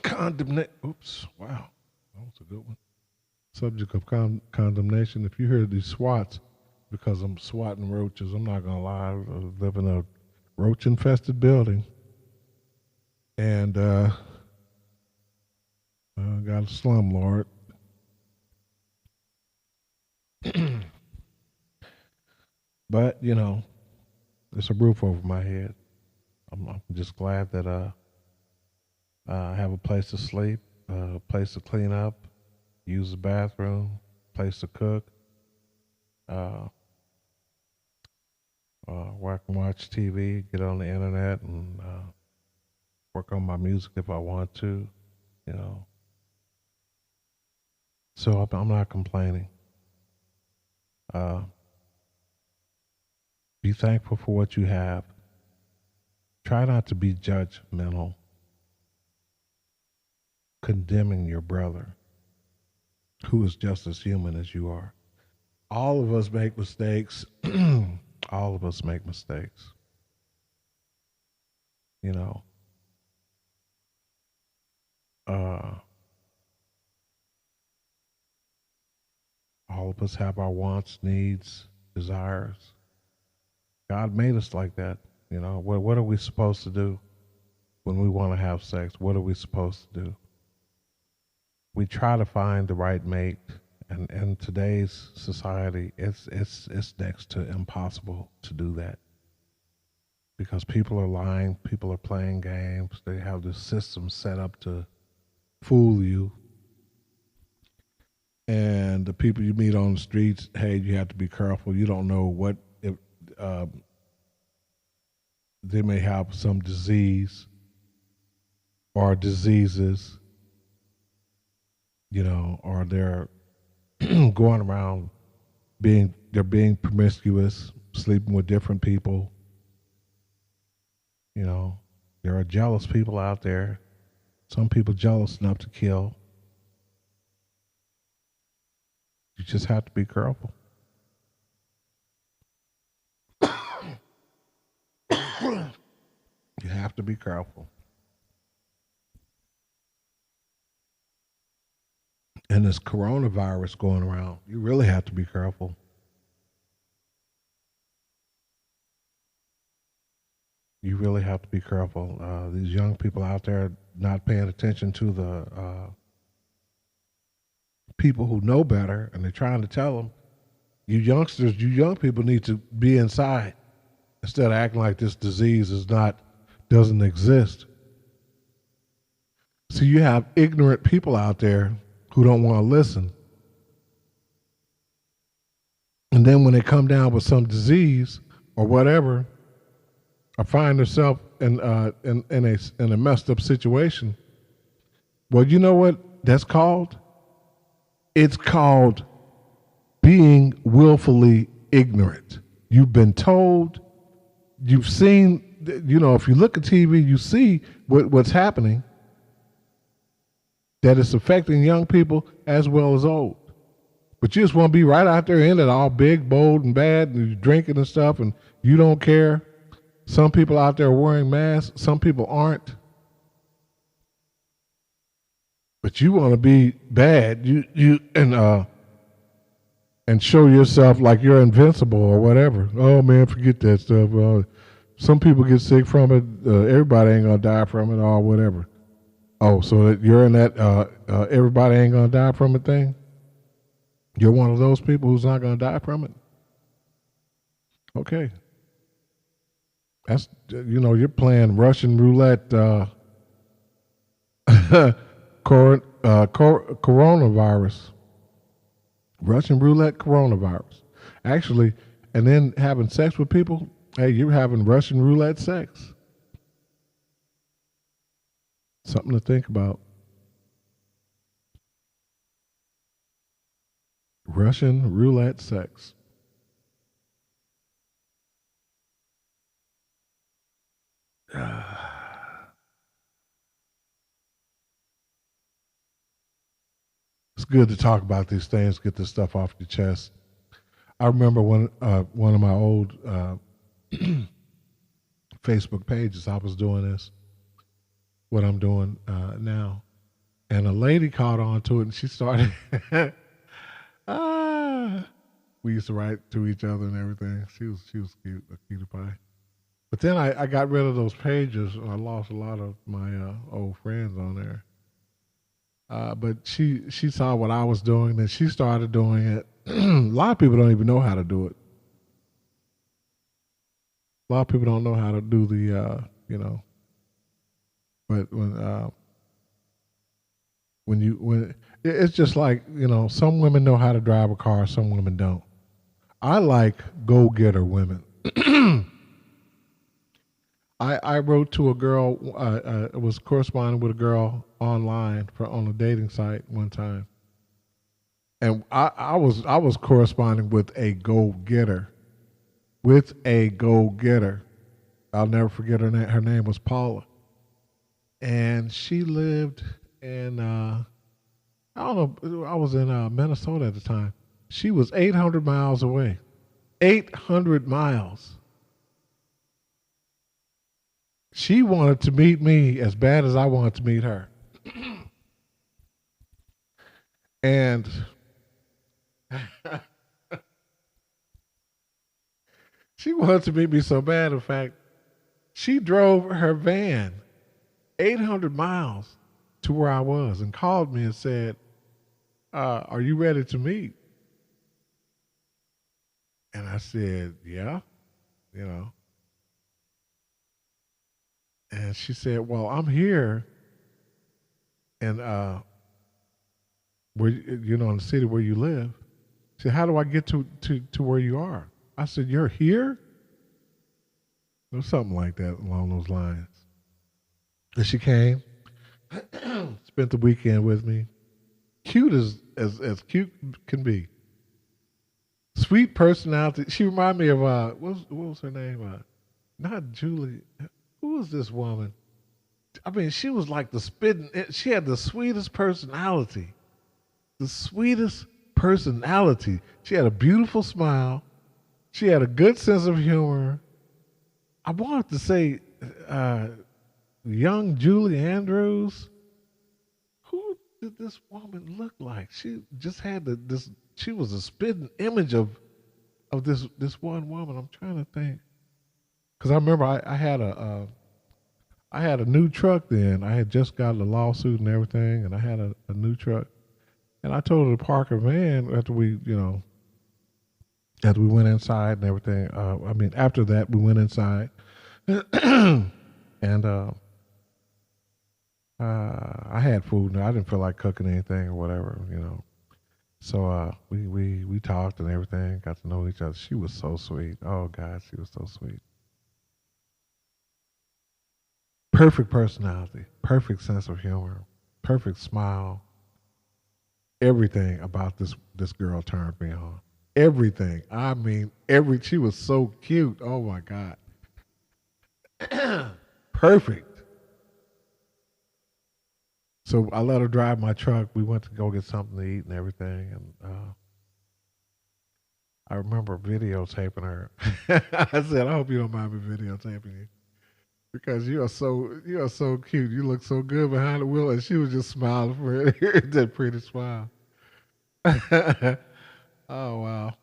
condemnation. Oops, wow, that was a good one. Subject of condemnation. If you hear these swats, because I'm swatting roaches, I'm not gonna lie. I live in a roach-infested building, and got a slumlord. But it's a roof over my head. I'm just glad that I have a place to sleep, a place to clean up, use the bathroom, place to cook, uh, where I can watch TV, get on the internet, and work on my music if I want to. You know, so I'm not complaining. Uh, be thankful for what you have. Try not to be judgmental, condemning your brother who is just as human as you are. All of us make mistakes. All of us make mistakes. You know, uh, all of us have our wants, needs, desires. God made us like that. You know, what are we supposed to do when we want to have sex? What are we supposed to do? We try to find the right mate, and in today's society, it's next to impossible to do that because people are lying, people are playing games. They have the system set up to fool you, and the people you meet on the streets, hey, you have to be careful. You don't know what if they may have some disease or diseases, you know, or they're going around they're being promiscuous, sleeping with different people. You know, there are jealous people out there. Some people jealous enough to kill. You just have to be careful. You have to be careful. And this coronavirus going around, you really have to be careful. You really have to be careful. These young people out there not paying attention to the people who know better, and they're trying to tell them, you youngsters, you young people need to be inside instead of acting like this disease doesn't exist. So you have ignorant people out there who don't want to listen. And then when they come down with some disease or whatever, or find themselves in a messed up situation, well, you know what that's called? It's called being willfully ignorant. You've been told, you've seen, you know, if you look at TV, you see what's happening, that it's affecting young people as well as old. But you just want to be right out there in it, all big, bold, and bad, and you're drinking and stuff, and you don't care. Some people out there are wearing masks, some people aren't. But you want to be bad, and show yourself like you're invincible or whatever. Oh man, forget that stuff. Some people get sick from it. Everybody ain't gonna die from it or whatever. Oh, so that you're in that everybody ain't gonna die from it thing? You're one of those people who's not gonna die from it? Okay. That's, you know, you're playing Russian roulette coronavirus. Russian roulette coronavirus. Actually, and then having sex with people, hey, you're having Russian roulette sex. Something to think about. Russian roulette sex. It's good to talk about these things, get this stuff off your chest. I remember one of my old Facebook pages, I was doing this, what I'm doing now. And a lady caught on to it and she started, ah, we used to write to each other and everything. She was cute, a cutie pie. But then I got rid of those pages. I lost a lot of my old friends on there. But she saw what I was doing and she started doing it. A lot of people don't even know how to do it. A lot of people don't know how to do the, you know. But when it's just like, you know, some women know how to drive a car, some women don't. I like go-getter women. I wrote to a girl. Was corresponding with a girl online on a dating site one time, and I was corresponding with a go getter, I'll never forget her name. Her name was Paula, and she lived in I don't know. I was in Minnesota at the time. She was 800 miles away. 800 miles. She wanted to meet me as bad as I wanted to meet her. And she wanted to meet me so bad. In fact, she drove her van 800 miles to where I was and called me and said, "Are you ready to meet?" And I said, "Yeah, you know." And she said, "Well, I'm here, and where in the city where you live." She said, "How do I get to where you are?" I said, "You're here?" Or something like that along those lines. And she came, spent the weekend with me. Cute as cute can be. Sweet personality. She reminded me of what was her name? Not Julie. Who was this woman? I mean, she was like the spitting. She had the sweetest personality. The sweetest personality. She had a beautiful smile. She had a good sense of humor. I wanted to say, young Julie Andrews. Who did this woman look like? She just had this. She was a spitting image of this one woman. I'm trying to think because I remember I had a new truck then. I had just got a lawsuit and everything, and I had a new truck. And I told her to park her van after we went inside and everything. I mean, after that, we went inside, and I had food, and I didn't feel like cooking anything or whatever. So we talked and everything, got to know each other. She was so sweet. Oh God, she was so sweet. Perfect personality, perfect sense of humor, perfect smile. Everything about this girl turned me on. Everything. I mean, she was so cute. Oh my God. Perfect. So I let her drive my truck. We went to go get something to eat and everything. And I remember videotaping her. I said, I hope you don't mind me videotaping you. Because you are so cute. You look so good behind the wheel. And she was just smiling for it. That pretty smile. Oh wow.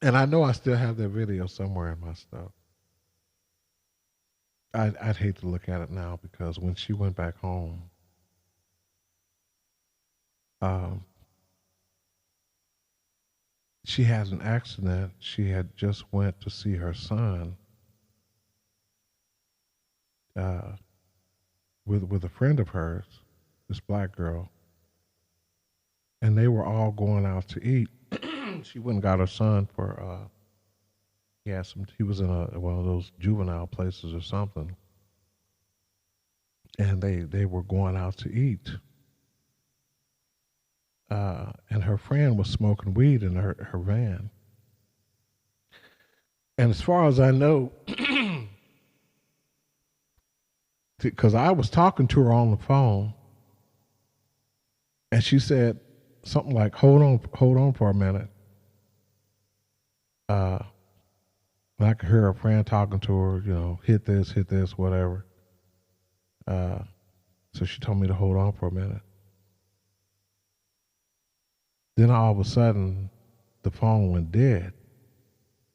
And I know I still have that video somewhere in my stuff. I'd hate to look at it now because when she went back home, um, she had an accident. She had just went to see her son uh, with a friend of hers, this black girl, and they were all going out to eat. She went and got her son for he was in one of those juvenile places or something, and they were going out to eat. And her friend was smoking weed in her van. And as far as I know, because I was talking to her on the phone, and she said something like, hold on for a minute." Uh, and I could hear her friend talking to her, hit this, whatever. Uh, so she told me to hold on for a minute. Then all of a sudden, the phone went dead.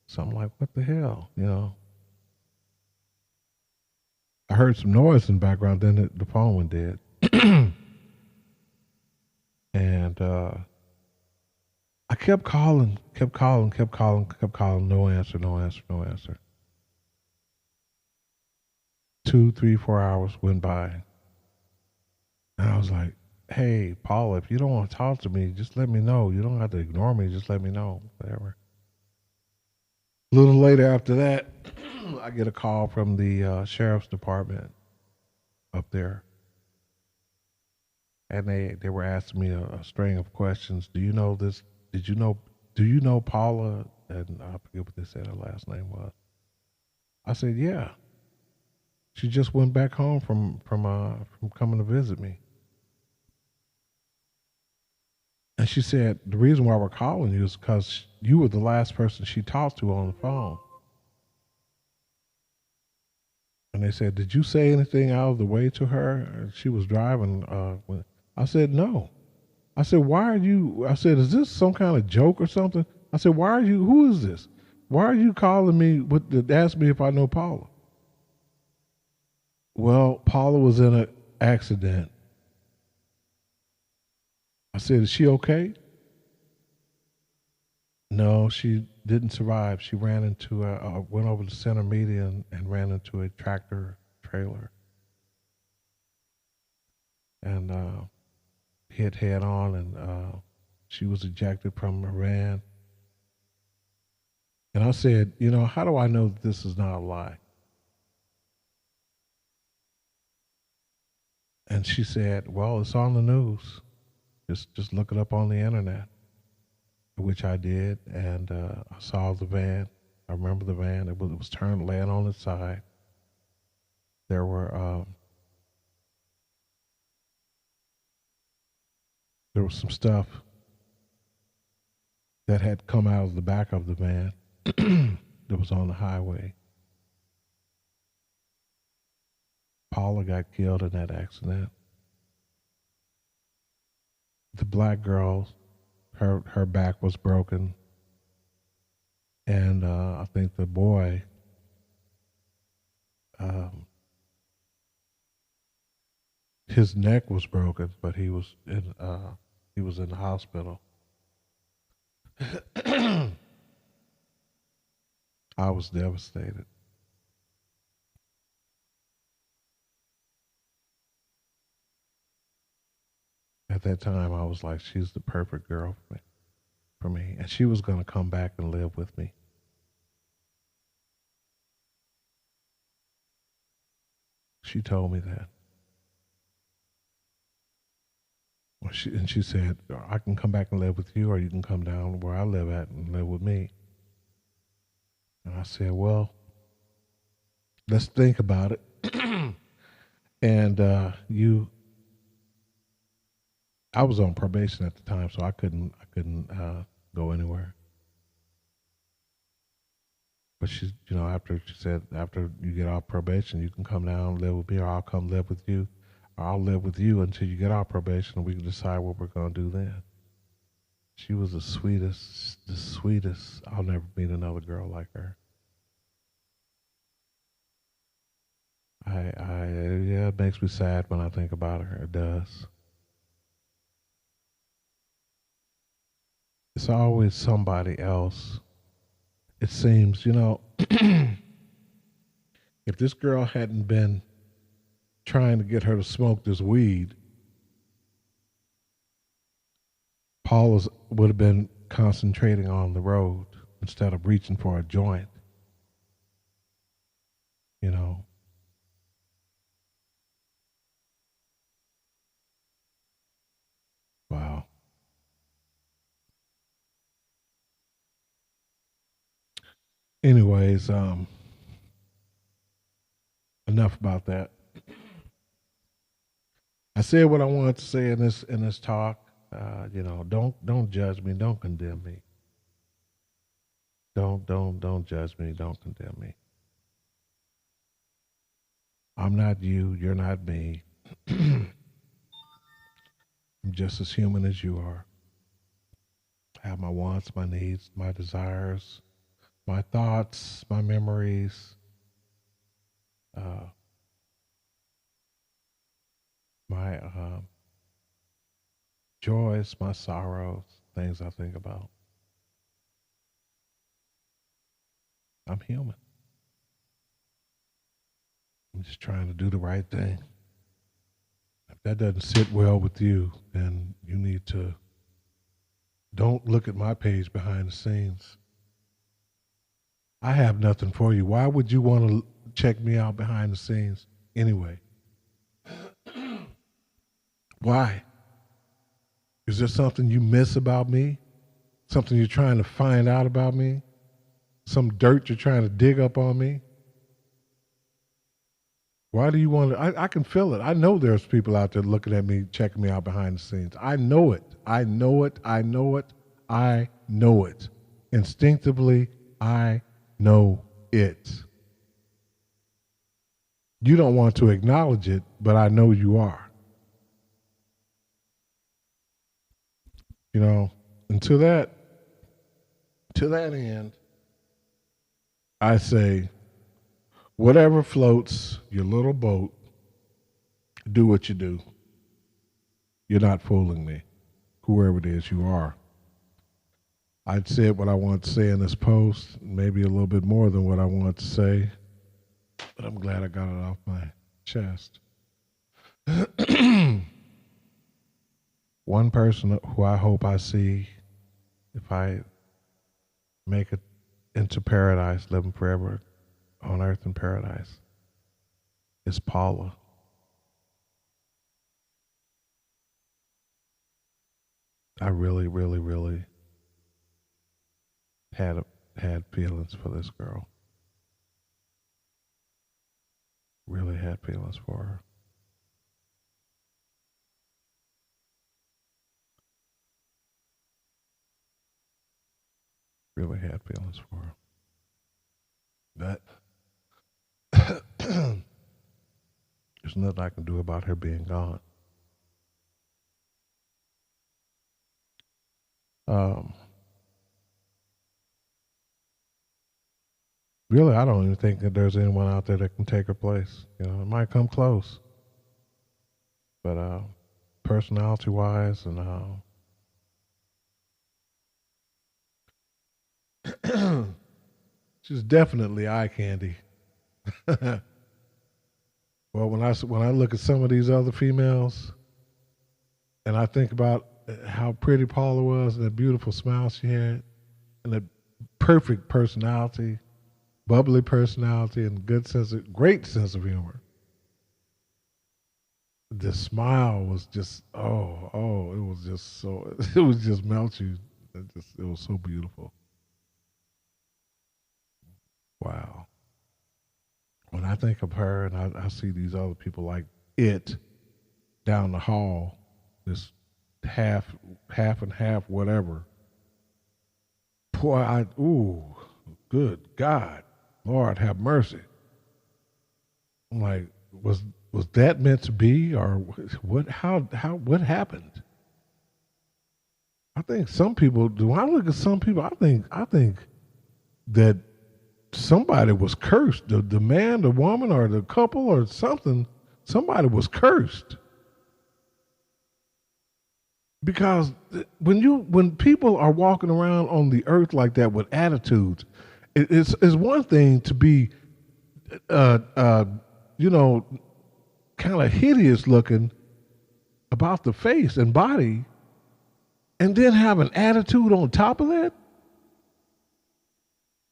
So I'm like, what the hell? I heard some noise in the background, then the phone went dead. And I kept calling, kept calling, kept calling, kept calling. No answer, no answer, no answer. 2, 3, 4 hours went by. And I was like, hey, Paula, if you don't want to talk to me, just let me know. You don't have to ignore me. Just let me know. Whatever. A little later after that, I get a call from the sheriff's department up there. And they were asking me a string of questions. Do you know this? Do you know Paula? And I forget what they said her last name was. I said, yeah. She just went back home from coming to visit me. And she said, the reason why we're calling you is because you were the last person she talked to on the phone. And they said, did you say anything out of the way to her? She was driving. I said, no. I said, why are you? I said, is this some kind of joke or something? I said, why are you? Who is this? Why are you calling me to ask me if I know Paula? Well, Paula was in an accident. I said, is she okay? No, she didn't survive. She ran into went over the center median and ran into a tractor trailer and hit head on, and she was ejected from her van. And I said, how do I know that this is not a lie? And she said, well, it's on the news. Just look it up on the internet, which I did, and I saw the van. I remember the van. It was turned, laying on its side. There was some stuff that had come out of the back of the van that was on the highway. Paula got killed in that accident. The black girl, her back was broken, and I think the boy, his neck was broken, but he was in the hospital. I was devastated. At that time, I was like, she's the perfect girl for me. And she was going to come back and live with me. She told me that. She said, I can come back and live with you, or you can come down where I live at and live with me. And I said, well, let's think about it. And I was on probation at the time, so I couldn't go anywhere. But after she said, after you get off probation, you can come down and live with me, or I'll come live with you, or I'll live with you until you get off probation, and we can decide what we're going to do then. She was the sweetest, the sweetest. I'll never meet another girl like her. Yeah, it makes me sad when I think about her. It does. It's always somebody else. It seems, if this girl hadn't been trying to get her to smoke this weed, Paul would have been concentrating on the road instead of reaching for a joint. Wow. Anyways, enough about that. I said what I wanted to say in this talk. Don't judge me. Don't condemn me. Don't judge me. Don't condemn me. I'm not you. You're not me. I'm just as human as you are. I have my wants, my needs, my desires, my thoughts, my memories, my joys, my sorrows, things I think about. I'm human. I'm just trying to do the right thing. If that doesn't sit well with you, then you need to don't look at my page behind the scenes. I have nothing for you. Why would you want to check me out behind the scenes anyway? Why? Is there something you miss about me? Something you're trying to find out about me? Some dirt you're trying to dig up on me? Why do you want to? I can feel it. I know there's people out there looking at me, checking me out behind the scenes. I know it. I know it. I know it. I know it. Instinctively, I know it. You don't want to acknowledge it, but I know you are. You know, and to that end, I say, whatever floats your little boat, do what you do. You're not fooling me, whoever it is you are. I'd said what I want to say in this post, maybe a little bit more than what I want to say, but I'm glad I got it off my chest. One person who I hope I see if I make it into paradise, living forever on earth in paradise, is Paula. I really, really, really had had feelings for this girl. Really had feelings for her. Really had feelings for her. But there's nothing I can do about her being gone. Um, really, I don't even think that there's anyone out there that can take her place. You know, it might come close, but personality wise and she's definitely eye candy. Well, when I look at some of these other females, and I think about how pretty Paula was, and the beautiful smile she had, and the perfect personality, bubbly personality, and great sense of humor. The smile was just it was just so it was just melt you. It was so beautiful. Wow. When I think of her and I see these other people like it down the hall, this half and half, whatever. Boy, good God, Lord have mercy. I'm like, was that meant to be, or what? What happened? I think some people. Do I look at some people? I think that somebody was cursed. The man, the woman, or the couple, or something. Somebody was cursed. Because when people are walking around on the earth like that with attitudes, it's one thing to be, uh, uh, you know, kind of hideous looking about the face and body, and then have an attitude on top of that.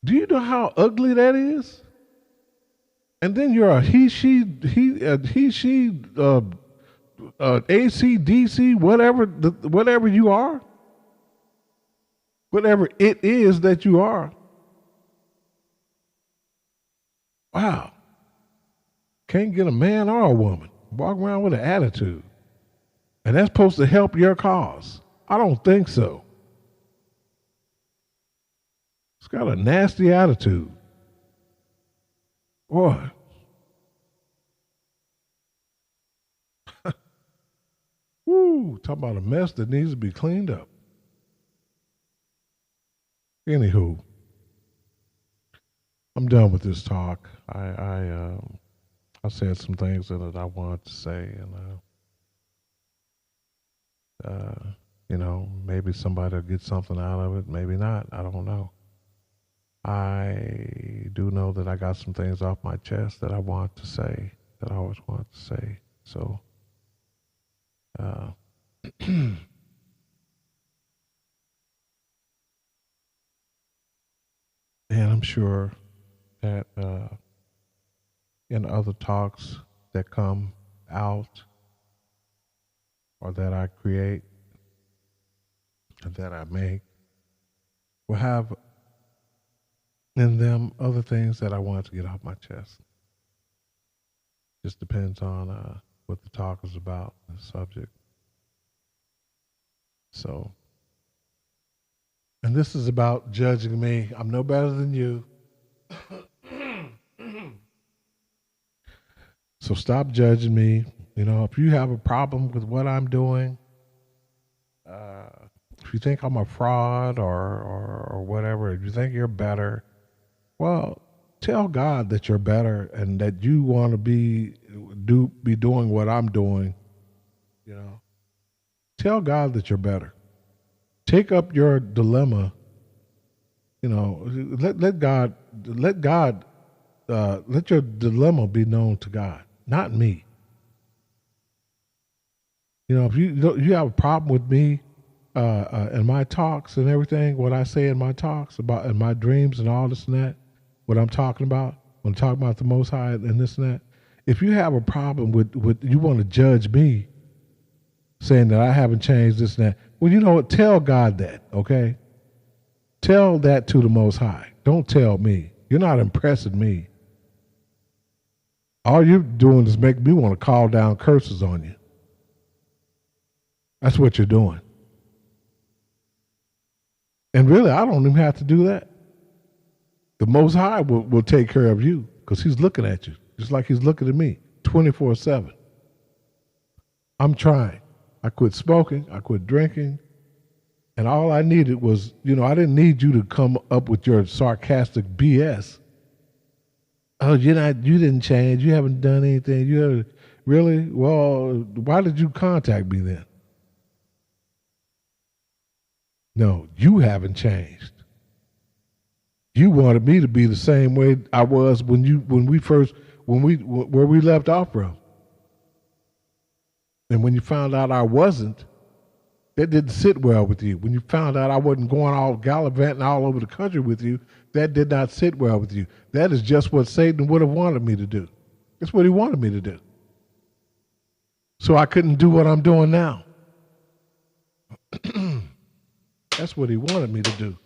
Do you know how ugly that is? And then you're a he she ACDC, whatever you are, whatever it is that you are. Wow, can't get a man or a woman walk around with an attitude, and that's supposed to help your cause. I don't think so. It's got a nasty attitude, boy. Woo, talk about a mess that needs to be cleaned up. Anywho, I'm done with this talk. I said some things that I wanted to say, and maybe somebody will get something out of it. Maybe not. I don't know. I do know that I got some things off my chest that I want to say, that I always want to say. So, uh, and I'm sure that in other talks that come out or that I create or that I make will have in them other things that I want to get off my chest. Just depends on what the talk is about, the subject. So, and this is about judging me. I'm no better than you. So stop judging me. You know, if you have a problem with what I'm doing, if you think I'm a fraud or whatever, if you think you're better, well, tell God that you're better and that you want to be doing what I'm doing. You know, tell God that you're better. Take up your dilemma. You know, let your dilemma be known to God, not me. You know, if you have a problem with me and my talks and everything, what I say in my talks about in my dreams and all this and that, what I'm talking about when I'm talking about the Most High and this and that. If you have a problem with you want to judge me, saying that I haven't changed this and that, well, you know what? Tell God that, okay? Tell that to the Most High. Don't tell me. You're not impressing me. All you're doing is make me want to call down curses on you. That's what you're doing. And really, I don't even have to do that. The Most High will take care of you because he's looking at you, just like he's looking at me 24/7. I'm trying. I quit smoking. I quit drinking. And all I needed was, you know, I didn't need you to come up with your sarcastic BS. Oh, you didn't change. You haven't done anything. Really? Well, why did you contact me then? No, you haven't changed. You wanted me to be the same way I was where we left off from. And when you found out I wasn't, that didn't sit well with you. When you found out I wasn't going all gallivanting all over the country with you, that did not sit well with you. That is just what Satan would have wanted me to do. That's what he wanted me to do. So I couldn't do what I'm doing now. That's what he wanted me to do.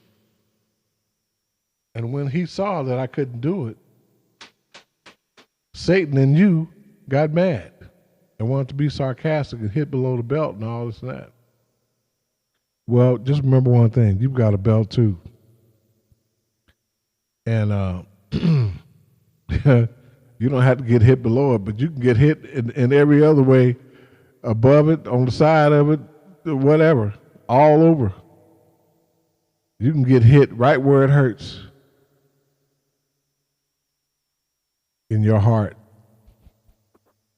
And when he saw that I couldn't do it, Satan and you got mad and wanted to be sarcastic and hit below the belt and all this and that. Well, just remember one thing. You've got a belt too. And you don't have to get hit below it, but you can get hit in every other way, above it, on the side of it, whatever, all over. You can get hit right where it hurts. In your heart,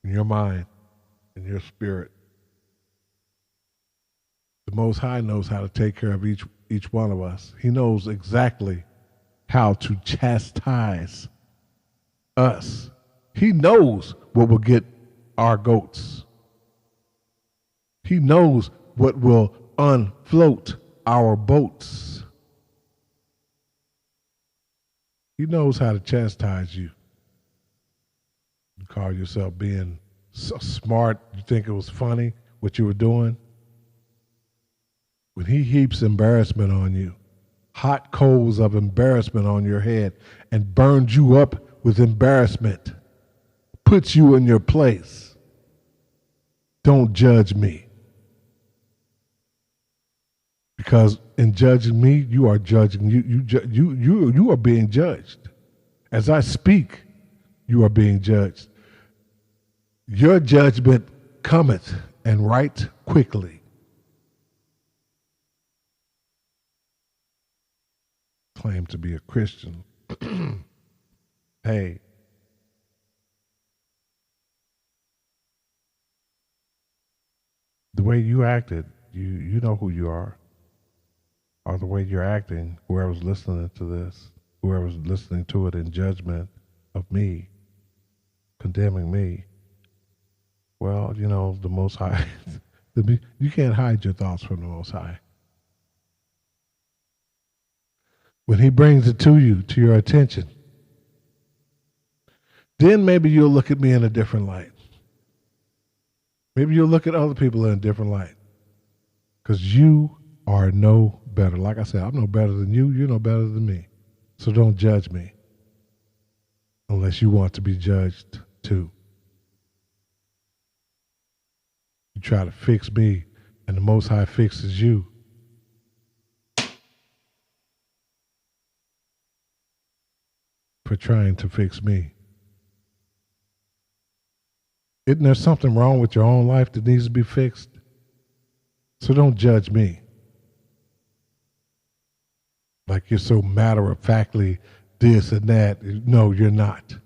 in your mind, in your spirit. The Most High knows how to take care of each one of us. He knows exactly how to chastise us. He knows what will get our goats. He knows what will unfloat our boats. He knows how to chastise you. You call yourself being so smart, you think it was funny what you were doing. When he heaps embarrassment on you, hot coals of embarrassment on your head, and burns you up with embarrassment, puts you in your place, don't judge me. Because in judging me, you are judging you are being judged. As I speak, you are being judged. Your judgment cometh, and right quickly. Claim to be a Christian. Hey, the way you acted, you know who you are. Or the way you're acting, whoever's listening to this, whoever's listening to it in judgment of me, condemning me, well, you know, the Most High, you can't hide your thoughts from the Most High. When he brings it to you, to your attention, then maybe you'll look at me in a different light. Maybe you'll look at other people in a different light. Because you are no better. Like I said, I'm no better than you. You're no better than me. So don't judge me unless you want to be judged too. You try to fix me, and the Most High fixes you. For trying to fix me. Isn't there something wrong with your own life that needs to be fixed? So don't judge me. Like you're so matter of factly this and that. No, you're not.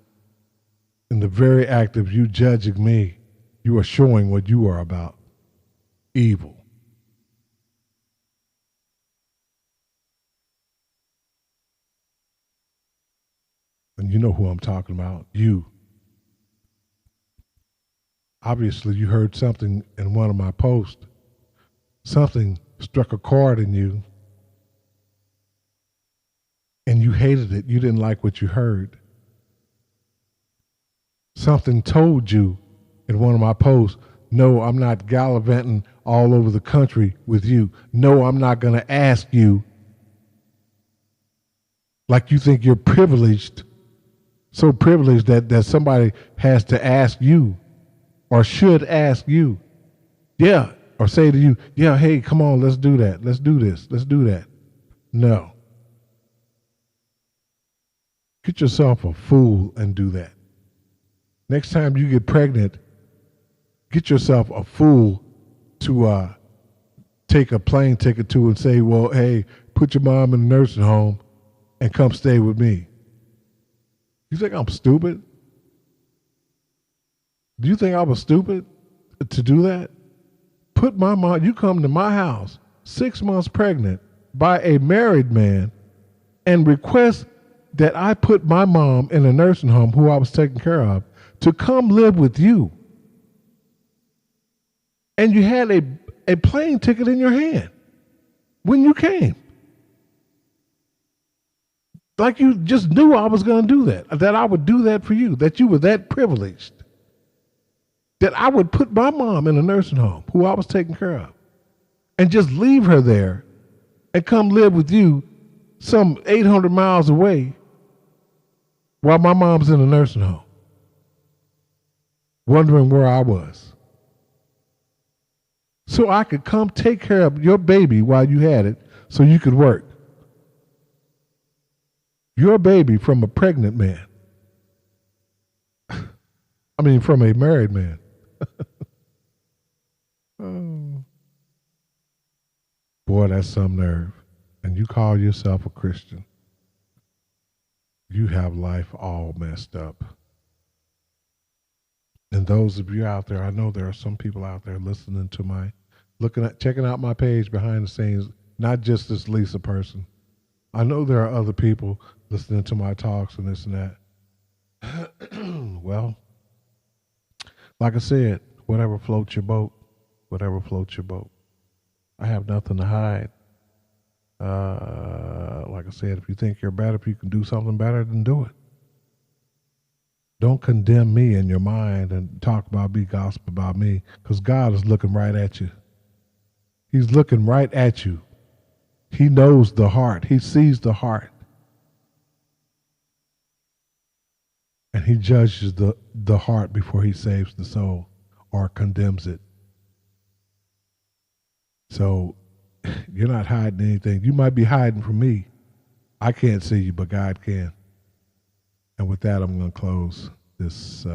In the very act of you judging me, you are showing what you are about: evil. And you know who I'm talking about. You. Obviously, you heard something in one of my posts. Something struck a chord in you, and you hated it. You didn't like what you heard. Something told you in one of my posts, no, I'm not gallivanting all over the country with you. No, I'm not going to ask you like you think you're privileged, so privileged that somebody has to ask you or should ask you. Yeah. Or say to you, yeah, hey, come on, let's do that. Let's do this. Let's do that. No. Get yourself a fool and do that. Next time you get pregnant, get yourself a fool to take a plane ticket to and say, well, hey, put your mom in a nursing home and come stay with me. You think I'm stupid? Do you think I was stupid to do that? Put my mom, you come to my house 6 months pregnant by a married man and request that I put my mom in a nursing home who I was taking care of to come live with you. And you had a plane ticket in your hand when you came. Like you just knew I was going to do that I would do that for you, that you were that privileged, that I would put my mom in a nursing home who I was taking care of and just leave her there and come live with you some 800 miles away while my mom's in a nursing home, wondering where I was. So I could come take care of your baby while you had it so you could work. Your baby from a pregnant man. I mean, from a married man. Oh. Boy, that's some nerve. And you call yourself a Christian. You have life all messed up. And those of you out there, I know there are some people out there listening to checking out my page behind the scenes, not just this Lisa person. I know there are other people listening to my talks and this and that. Well, like I said, whatever floats your boat, whatever floats your boat. I have nothing to hide. Like I said, if you think you're better, if you can do something better, then do it. Don't condemn me in your mind and talk about me, gossip about me, because God is looking right at you. He's looking right at you. He knows the heart. He sees the heart. And he judges the heart before he saves the soul or condemns it. So you're not hiding anything. You might be hiding from me. I can't see you, but God can. And with that, I'm going to close this